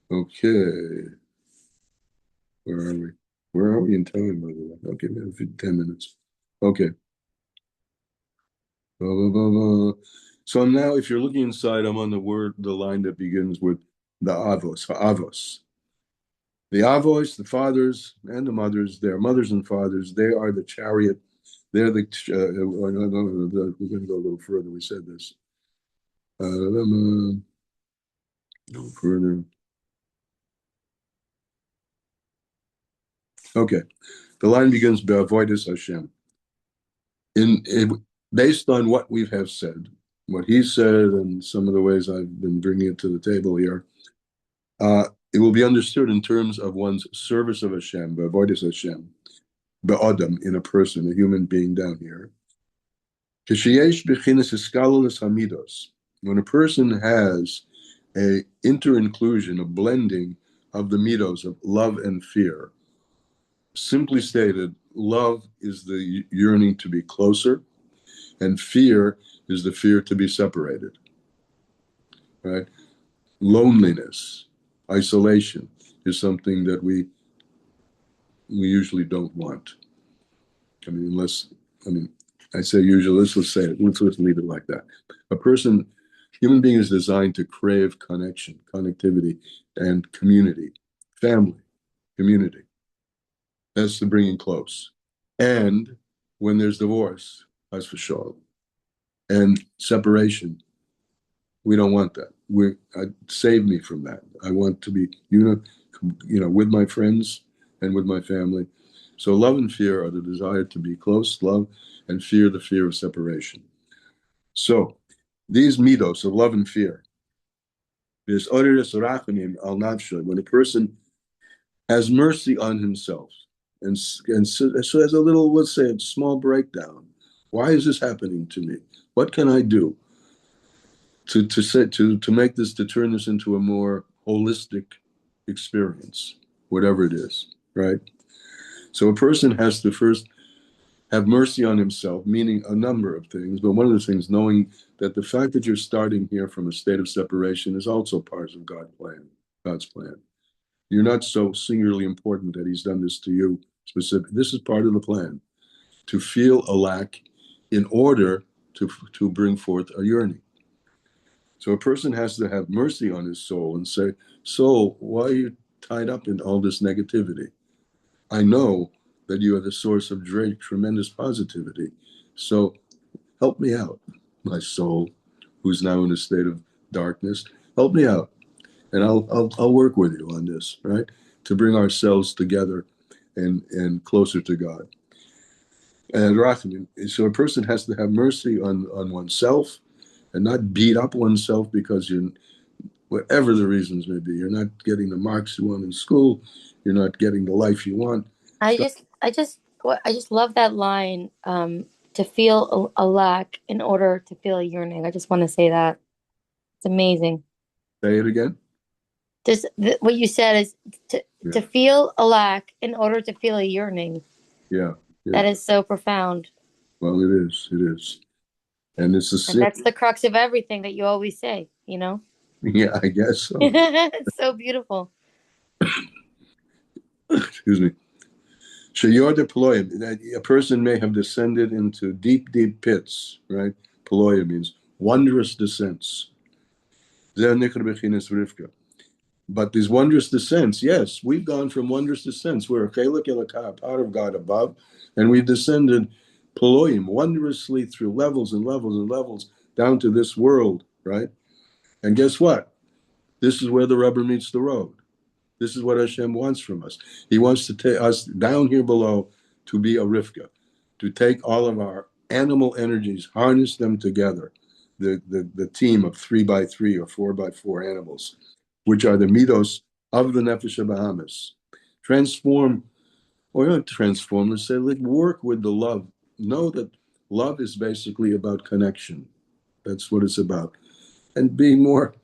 Okay. Where are we? Where are we in time, by the way? Okay, maybe 10 minutes. Okay. Blah, blah, blah, blah. So now, if you're looking inside, I'm on the line that begins with the avos, avos. The avos, the fathers and the mothers, their mothers and fathers, they are the chariot. They're we're going to go a little further. We said this. Go further. Okay. The line begins Be'avodas Hashem. Based on what we have said, what he said, and some of the ways I've been bringing it to the table here, it will be understood in terms of one's service of Hashem, Be'avodas Hashem, Be'adam, in a person, a human being down here. When a person has a inter-inclusion, a blending of the midos of love and fear, simply stated, love is the yearning to be closer, and fear is the fear to be separated. Right? Loneliness, isolation is something that we usually don't want. I say usually, let's say it, let's leave it like that. Human being is designed to crave connection, connectivity, and community, family, community. That's the bringing close. And when there's divorce, that's for sure, and separation, we don't want that. Save me from that. I want to be, with my friends and with my family. So love and fear are the desire to be close, love, and fear, the fear of separation. So these midos of love and fear, when a person has mercy on himself and so has a little, let's say, a small breakdown. Why is this happening to me? What can I do to turn this into a more holistic experience, whatever it is, right? So a person has to first have mercy on himself, meaning a number of things. But one of the things, knowing that the fact that you're starting here from a state of separation is also part of God's plan. You're not so singularly important that he's done this to you specifically. This is part of the plan, to feel a lack in order to bring forth a yearning. So a person has to have mercy on his soul and say, soul, why are you tied up in all this negativity? I know that you are the source of tremendous positivity. So help me out, my soul, who's now in a state of darkness. Help me out, and I'll work with you on this, right? To bring ourselves together and closer to God. And Rachamim, so a person has to have mercy on oneself and not beat up oneself because whatever the reasons may be, you're not getting the marks you want in school, you're not getting the life you want. I just love that line, to feel a lack in order to feel a yearning. I just want to say that. It's amazing. Say it again. What you said is to feel a lack in order to feel a yearning. Yeah. That is so profound. Well, it is. And it's and that's the crux of everything that you always say, Yeah, I guess so. It's so beautiful. Excuse me. A person may have descended into deep, deep pits, right? Paloya means wondrous descents. But these wondrous descents, yes, we've gone from wondrous descents. We're a chelik elokah, part of God above, and we've descended paloyim, wondrously through levels and levels and levels down to this world, right? And guess what? This is where the rubber meets the road. This is what Hashem wants from us. He wants to take us down here below to be a Rivka, to take all of our animal energies, harness them together, the team of 3x3 or 4x4 animals, which are the midos of the Nefesh Bahamas. Transform, or not transform, let's say, work with the love. Know that love is basically about connection. That's what it's about. And be more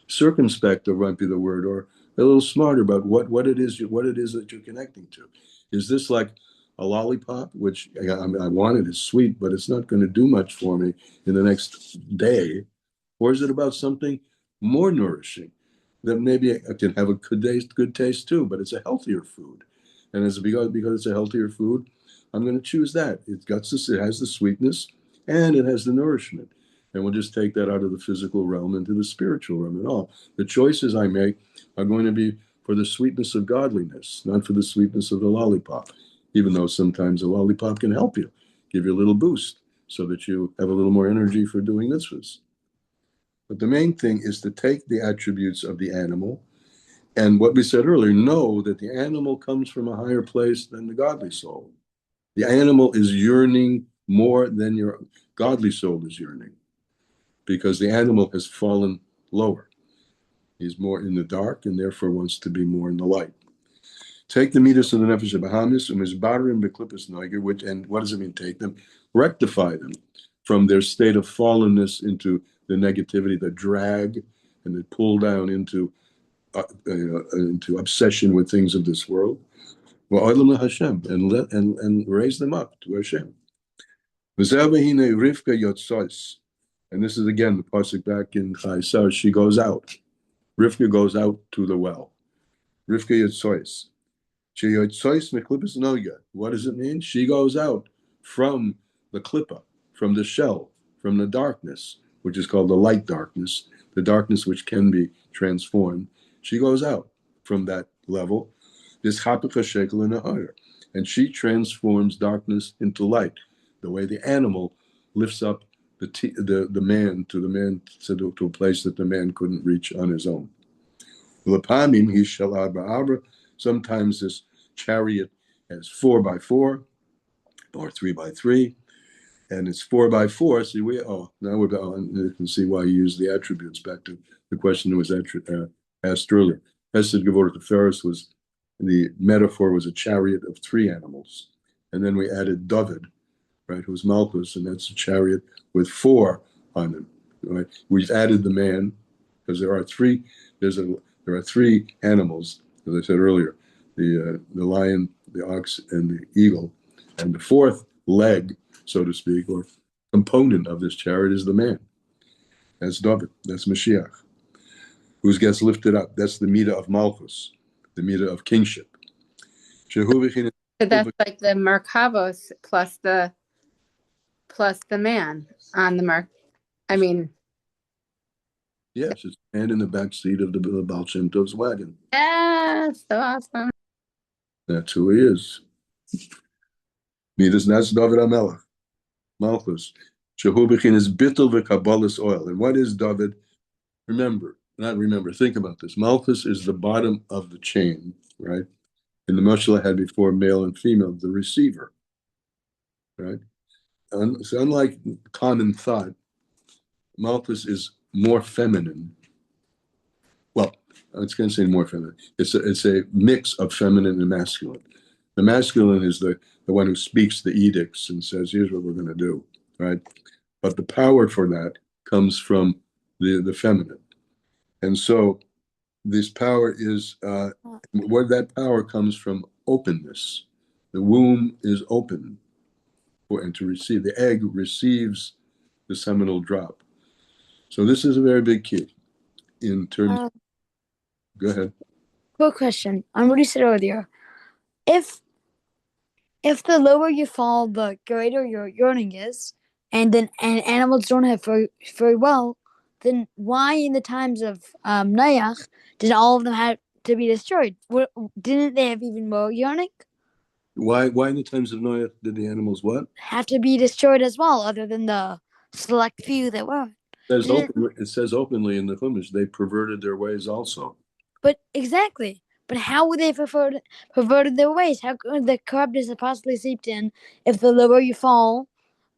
circumspect, or might be the word, or a little smarter about what it is that you're connecting to. Is this like a lollipop, which I want it, it's sweet, but it's not going to do much for me in the next day? Or is it about something more nourishing that maybe I can have a good taste too, but it's a healthier food? And because it's a healthier food, I'm going to choose that. It has the sweetness and it has the nourishment. And we'll just take that out of the physical realm into the spiritual realm and all. The choices I make are going to be for the sweetness of godliness, not for the sweetness of the lollipop, even though sometimes a lollipop can help you, give you a little boost so that you have a little more energy for doing mitzvahs. But the main thing is to take the attributes of the animal, and what we said earlier, know that the animal comes from a higher place than the godly soul. The animal is yearning more than your godly soul is yearning, because the animal has fallen lower. He's more in the dark and therefore wants to be more in the light. Take the midas of the nefesh Bahamis, umizbarim beklippus noiger, and what does it mean? Take them, rectify them from their state of fallenness into the negativity, the drag, and the pull down into obsession with things of this world. Hashem, and raise them up to Hashem. Rivka yotzos. And this is again the pasuk back in Chaisar. She goes out. Rivka goes out to the well. Rivka yotzois. She yotzois meklippus noga. What does it mean? She goes out from the klippa, from the shell, from the darkness, which is called the light darkness, the darkness which can be transformed. She goes out from that level. This hapika shekel in a higher, and she transforms darkness into light, the way the animal lifts up the man to a place that the man couldn't reach on his own. Sometimes this chariot has 4x4 or 3x3, and it's 4x4. See, you can see why you use the attributes. Back to the question that was asked earlier. Hesed Gevurah Tiferes was the metaphor was a chariot of 3 animals, and then we added David, right, who's Malchus, and that's a chariot with 4 on it. Right? We've added the man because there are 3 animals, as I said earlier, the lion, the ox, and the eagle, and the 4th leg, so to speak, or component of this chariot is the man. That's David. That's Mashiach, who gets lifted up. That's the Midah of Malchus, the Midah of kingship. So that's like the Merkavos plus the man on the Merk. I mean, yes, it's the man in the back seat of the Baal Shem Tov's wagon. Yeah, so awesome. That's who he is. That's David HaMelech, Malchus. Shehu b'chin is bittul v'kabbalas oil. And what is David? Think about this. Malchus is the bottom of the chain, right? And the Moshe had before male and female, the receiver, right? So unlike common thought, Malchus is more feminine. Well, I was going to say more feminine. It's a mix of feminine and masculine. The masculine is the one who speaks the edicts and says, here's what we're going to do, right? But the power for that comes from the feminine. And so this power is, where that power comes from, openness. The womb is open and to receive. The egg receives the seminal drop. So this is a very big key in terms. Go ahead. Quick question on what you said earlier. If the lower you fall, the greater your yearning is, and animals don't have very well, then why in the times of Noach did all of them have to be destroyed? Didn't they have even more yearning? Why in the times of Noach did the animals what? Have to be destroyed as well, other than the select few that were. It says openly in the Chumash, they perverted their ways also. But exactly. But how would they perverted their ways? How could the corruptness have possibly seeped in if the lower you fall,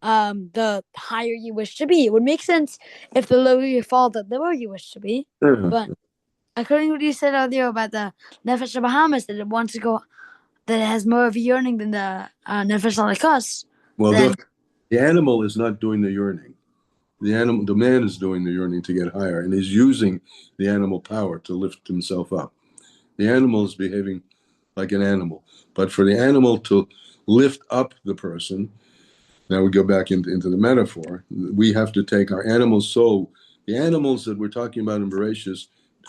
the higher you wish to be? It would make sense if the lower you fall, the lower you wish to be. But according to what you said earlier about the Nefesh Bahamas, that it wants to go, that it has more of a yearning than the Nefesh Alakas. Well, the animal is not doing the yearning. The man is doing the yearning to get higher, and he's using the animal power to lift himself up. The animal is behaving like an animal. But for the animal to lift up the person, now we go back into the metaphor, we have to take our animal soul. The animals that we're talking about in Bereshis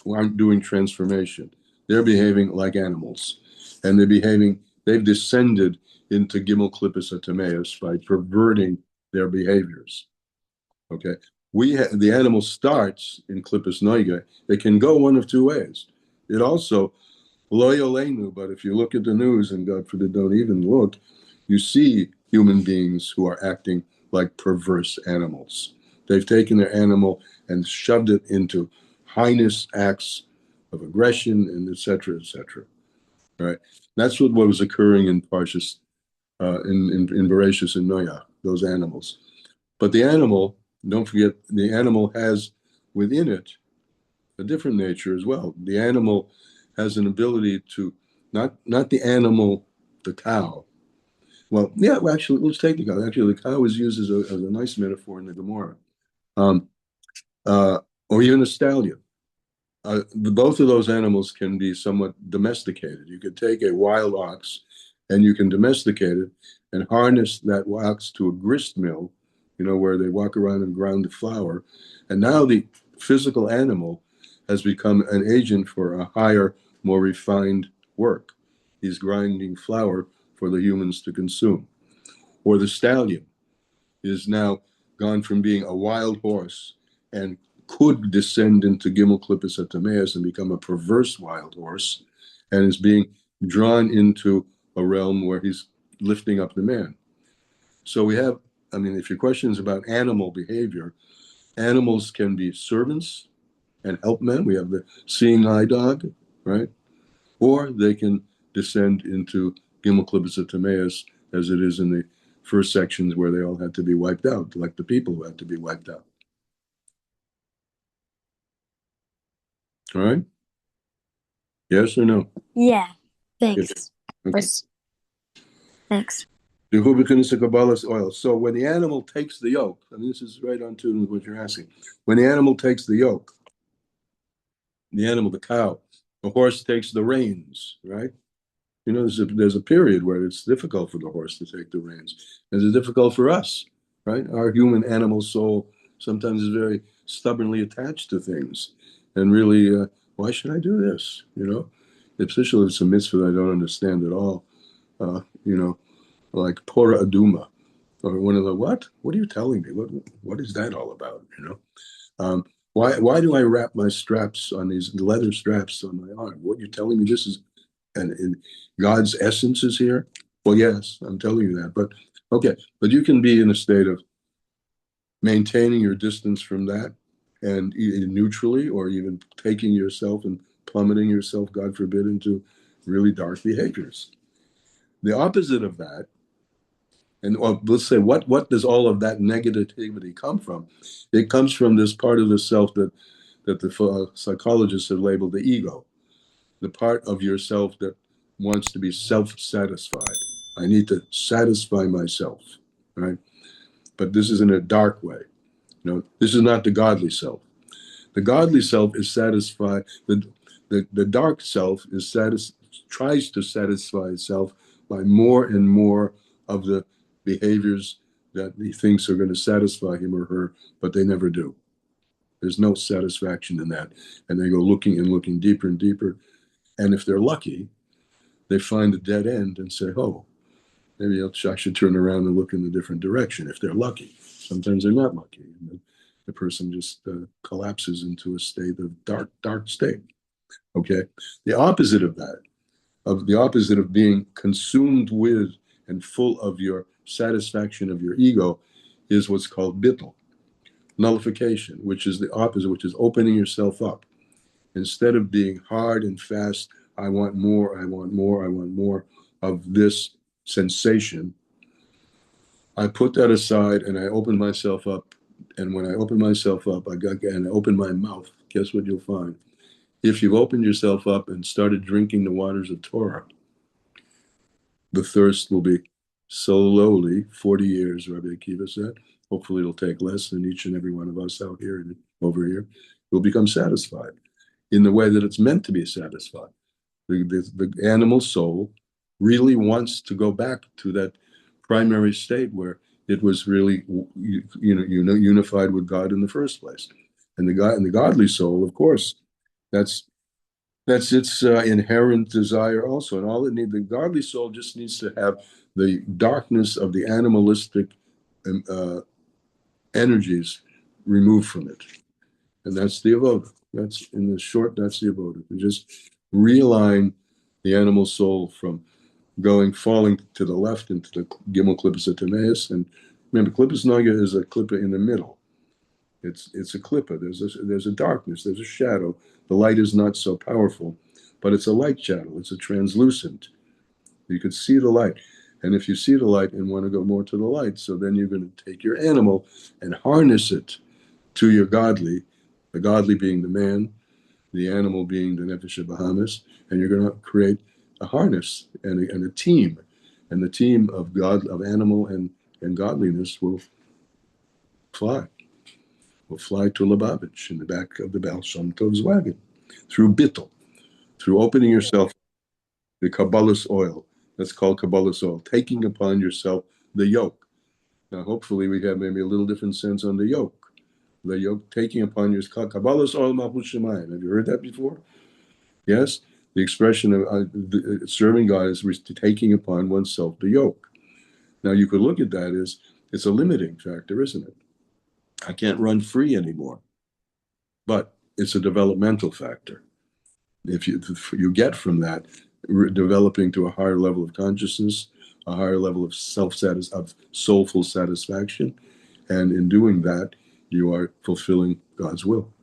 aren't doing transformation. They're behaving like animals. And they've descended into Gimel Klippus Atameus by perverting their behaviors. Okay? The animal starts in Klippus Noiga. It can go one of two ways. It also, lo yolenu, but if you look at the news, and God forbid don't even look, you see human beings who are acting like perverse animals. They've taken their animal and shoved it into heinous acts of aggression and et cetera, right? That's what was occurring in Parshas, in Bereshis and Noach, those animals. But the animal, don't forget, the animal has within it a different nature as well. The animal has an ability to, not the animal, the cow. Well, yeah, actually, let's take the cow. Actually, the cow is used as a nice metaphor in the Gemara. Or even a stallion. Both of those animals can be somewhat domesticated. You could take a wild ox and you can domesticate it and harness that ox to a grist mill, where they walk around and ground the flour. And now the physical animal has become an agent for a higher, more refined work. He's grinding flour for the humans to consume. Or the stallion is now gone from being a wild horse and could descend into Gimel Klippus Atameus and become a perverse wild horse, and is being drawn into a realm where he's lifting up the man. So we have, if your question is about animal behavior, animals can be servants and helpmen. We have the seeing eye dog, right? Or they can descend into Gimel Klippus Atameus, as it is in the first sections where they all had to be wiped out, like the people who had to be wiped out. All right? Yes or no? Yeah. Thanks. Okay. Thanks. So when the animal takes the yoke, this is right on tune with what you're asking. When the animal takes the yoke, the cow, the horse takes the reins, right? You know, there's a period where it's difficult for the horse to take the reins. It's difficult for us, right? Our human animal soul sometimes is very stubbornly attached to things, and really, why should I do this? You know, especially if it's a mitzvah that I don't understand at all. You know, like Pora Aduma, or one of the what? What are you telling me? What is that all about? You know, why do I wrap my straps on these leather straps on my arm? What you're telling me this is and God's essence is here? Well, yes, I'm telling you that. But okay, but you can be in a state of maintaining your distance from that and neutrally, or even taking yourself and plummeting yourself, God forbid, into really dark behaviors. The opposite of that, and let's say, what does all of that negativity come from? It comes from this part of the self that the psychologists have labeled the ego, the part of yourself that wants to be self-satisfied. I need to satisfy myself, right? But this is in a dark way. You know, this is not the godly self. The godly self is satisfied. The dark self is tries to satisfy itself by more and more of the behaviors that he thinks are going to satisfy him or her, but they never do. There's no satisfaction in that. And they go looking and looking deeper and deeper. And if they're lucky, they find a dead end and say, oh, maybe I should turn around and look in a different direction if they're lucky. Sometimes they're not lucky. And the person just collapses into a state of dark state. Okay? The opposite of that, the opposite of being consumed with and full of your satisfaction of your ego, is what's called bittul, nullification, which is the opposite, which is opening yourself up. Instead of being hard and fast, I want more, I want more, I want more of this sensation, I put that aside and I open myself up. And when I open myself up, I open my mouth. Guess what you'll find? If you've opened yourself up and started drinking the waters of Torah, the thirst will be slowly, 40 years, Rabbi Akiva said. Hopefully it'll take less than each and every one of us out here and over here. Will become satisfied in the way that it's meant to be satisfied. The animal soul really wants to go back to that primary state where it was really unified with God in the first place. And the godly soul, of course, that's its inherent desire also. And all it needs, the godly soul just needs to have the darkness of the animalistic energies removed from it. And that's the avoda. That's in the short, that's the avoda. You just realign the animal soul from falling to the left into the Gimel Klippus Atameus. And remember, Klippus Naga is a klippa in the middle. It's a klippa. There's a darkness. There's a shadow. The light is not so powerful, but it's a light shadow. It's a translucent. You could see the light. And if you see the light and want to go more to the light, so then you're going to take your animal and harness it to your godly, the godly being the man, the animal being the nefesh bahamis, and you're going to create a harness and a team. And the team of God, of animal and godliness will fly. Will fly to Lubavitch in the back of the Baal Shem Tov's wagon, through bittul, through opening yourself, the Kabbalah's oil. That's called Kabbalah's oil, taking upon yourself the yoke. Now, hopefully, we have maybe a little different sense on the yoke. The yoke, taking upon yourself, Kabbalah's oil, Malchut Shemayim. Have you heard that before? Yes? The expression of serving God is taking upon oneself the yoke. Now, you could look at that as it's a limiting factor, isn't it? I can't run free anymore. But it's a developmental factor. If you get from that, developing to a higher level of consciousness, a higher level of soulful satisfaction, and in doing that, you are fulfilling God's will.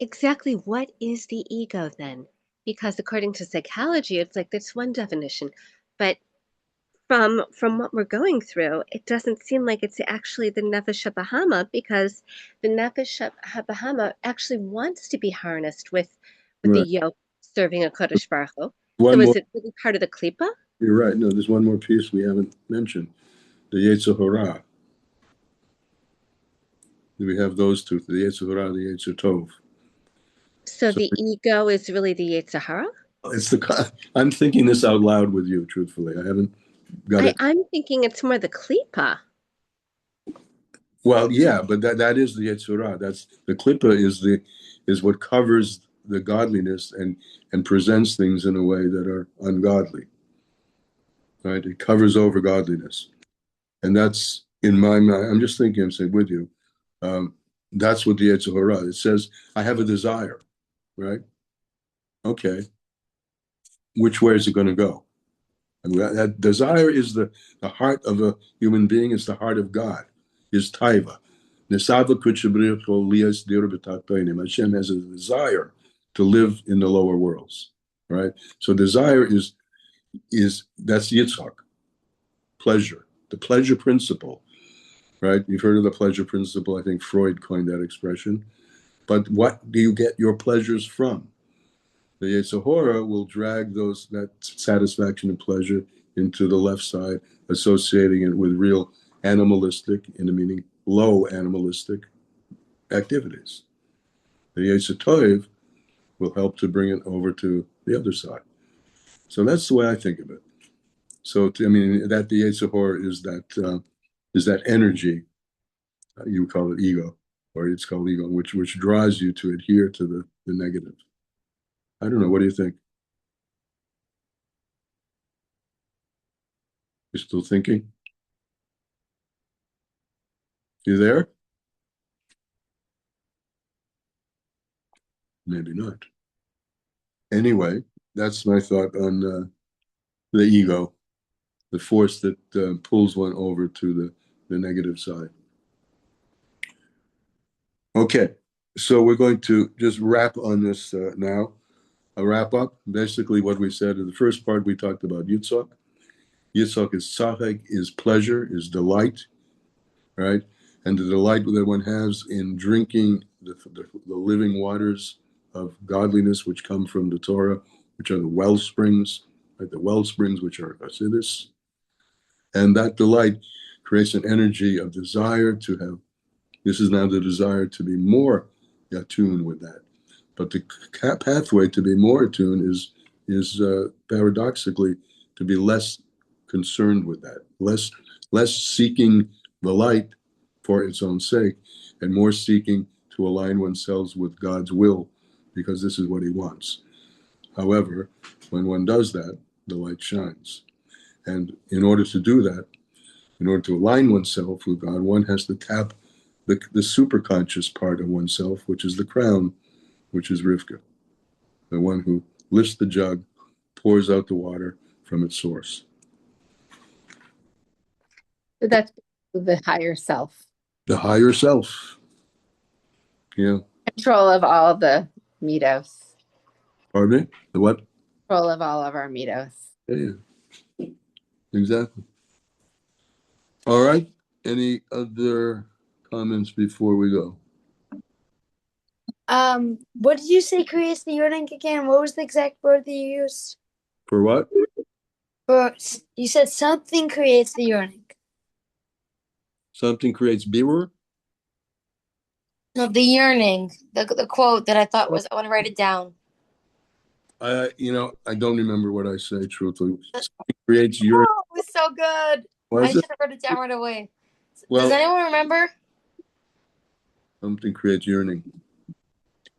Exactly. What is the ego then? Because according to psychology, it's like that's one definition, but from what we're going through, it doesn't seem like it's actually the nefesh habahama, because the nefesh habahama actually wants to be harnessed with Right. the yoke serving a Kodesh Baruch Hu. One So more, is it really part of the klipa? you're right. No, there's one more piece we haven't mentioned. The Yetzer Hara. We have those two, the Yetzer Hara, the Yetzer Tov. So the ego is really the Yetzer Hara? I'm thinking this out loud with you, truthfully. I haven't got it. I'm thinking it's more the klipa. Well, yeah, but that is the Yetzirah. That's the klippa is what covers the godliness and presents things in a way that are ungodly. Right? It covers over godliness. And that's in my mind. I'm just thinking, I'm saying with you. That's what the Yetzirah. It says, I have a desire, right? Okay. Which way is it going to go? And that desire is the heart of a human being, is the heart of God, is taiva. Hashem has a desire to live in the lower worlds, right? So desire is that's Yitzhak, pleasure, the pleasure principle, right? You've heard of the pleasure principle. I think Freud coined that expression. But what do you get your pleasures from? The Yetzirah will drag that satisfaction and pleasure into the left side, associating it with real animalistic, in the meaning low animalistic activities. The Yetzirah will help to bring it over to the other side. So that's the way I think of it. So that the Yetzirah is that energy, you call it ego, or it's called ego, which draws you to adhere to the negative. I don't know. What do you think? You still thinking? You there? Maybe not. Anyway, that's my thought on the ego, the force that pulls one over to the negative side. Okay, so we're going to just wrap on this now. A wrap up. Basically, what we said in the first part, we talked about Yitzhak. Yitzhak is tzachek, is pleasure, is delight, right? And the delight that one has in drinking the living waters of godliness, which come from the Torah, which are the well springs, right? The well springs, which are Chassidus. And that delight creates an energy of desire to have. This is now the desire to be more attuned with that. But the pathway to be more attuned is paradoxically to be less concerned with that, less seeking the light for its own sake, and more seeking to align oneself with God's will, because this is what He wants. However, when one does that, the light shines. And in order to do that, in order to align oneself with God, one has to tap the superconscious part of oneself, which is the crown, which is Rivka, the one who lifts the jug, pours out the water from its source. So that's the higher self. The higher self. Yeah. Control of all the mitos. Pardon me? The what? Control of all of our mitos. Yeah. Exactly. All right. Any other comments before we go? What did you say creates the yearning again? What was the exact word that you used? For what? You said something creates the yearning. Something creates birur? No, the yearning. The quote that I thought was, I want to write it down. I don't remember what I say, truthfully. Something creates yearning. Oh, it was so good. I should have wrote it down right away. Well, does anyone remember? Something creates yearning.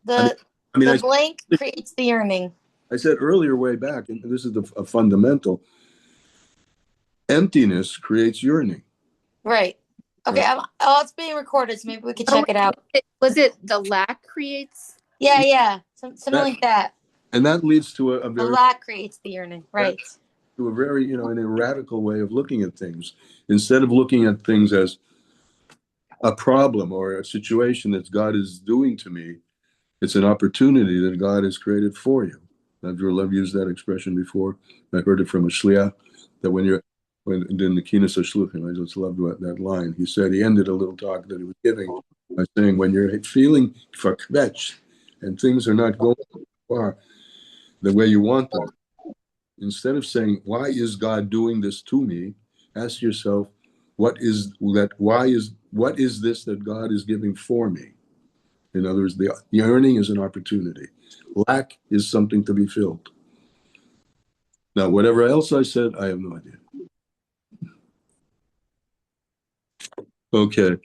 The blank creates the yearning. I said earlier, way back, and this is a fundamental, emptiness creates yearning. Right. Okay, it's being recorded, so maybe we can check it out. Was it the lack creates? Yeah. Something like that. And that leads to a very... The lack creates the yearning, right. To a very, in a radical way of looking at things. Instead of looking at things as a problem or a situation that God is doing to me, it's an opportunity that God has created for you. I've used that expression before. I heard it from a shliach, that when in the Kinas HaShluchim, I just loved that line. He ended a little talk that he was giving by saying, when you're feeling farkvetch and things are not going far the way you want them, instead of saying, why is God doing this to me? Ask yourself, what is this that God is giving for me? In other words, the yearning is an opportunity. Lack is something to be filled. Now, whatever else I said, I have no idea. Okay.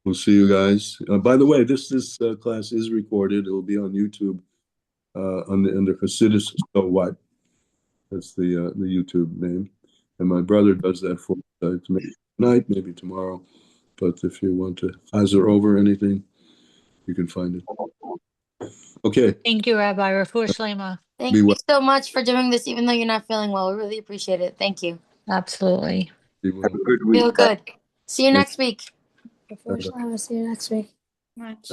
We'll see you guys. By the way, this class is recorded. It will be on YouTube under Chassidus. So what? That's the YouTube name. And my brother does that for maybe tonight, maybe tomorrow. But if you want to chazer over anything, you can find it. Okay. Thank you, Rabbi. Refuah Shlema. Thank you so much for doing this, even though you're not feeling well. We really appreciate it. Thank you. Absolutely. Have a good week. Feel good. See you next week. Before Shlama, see you next week. Much.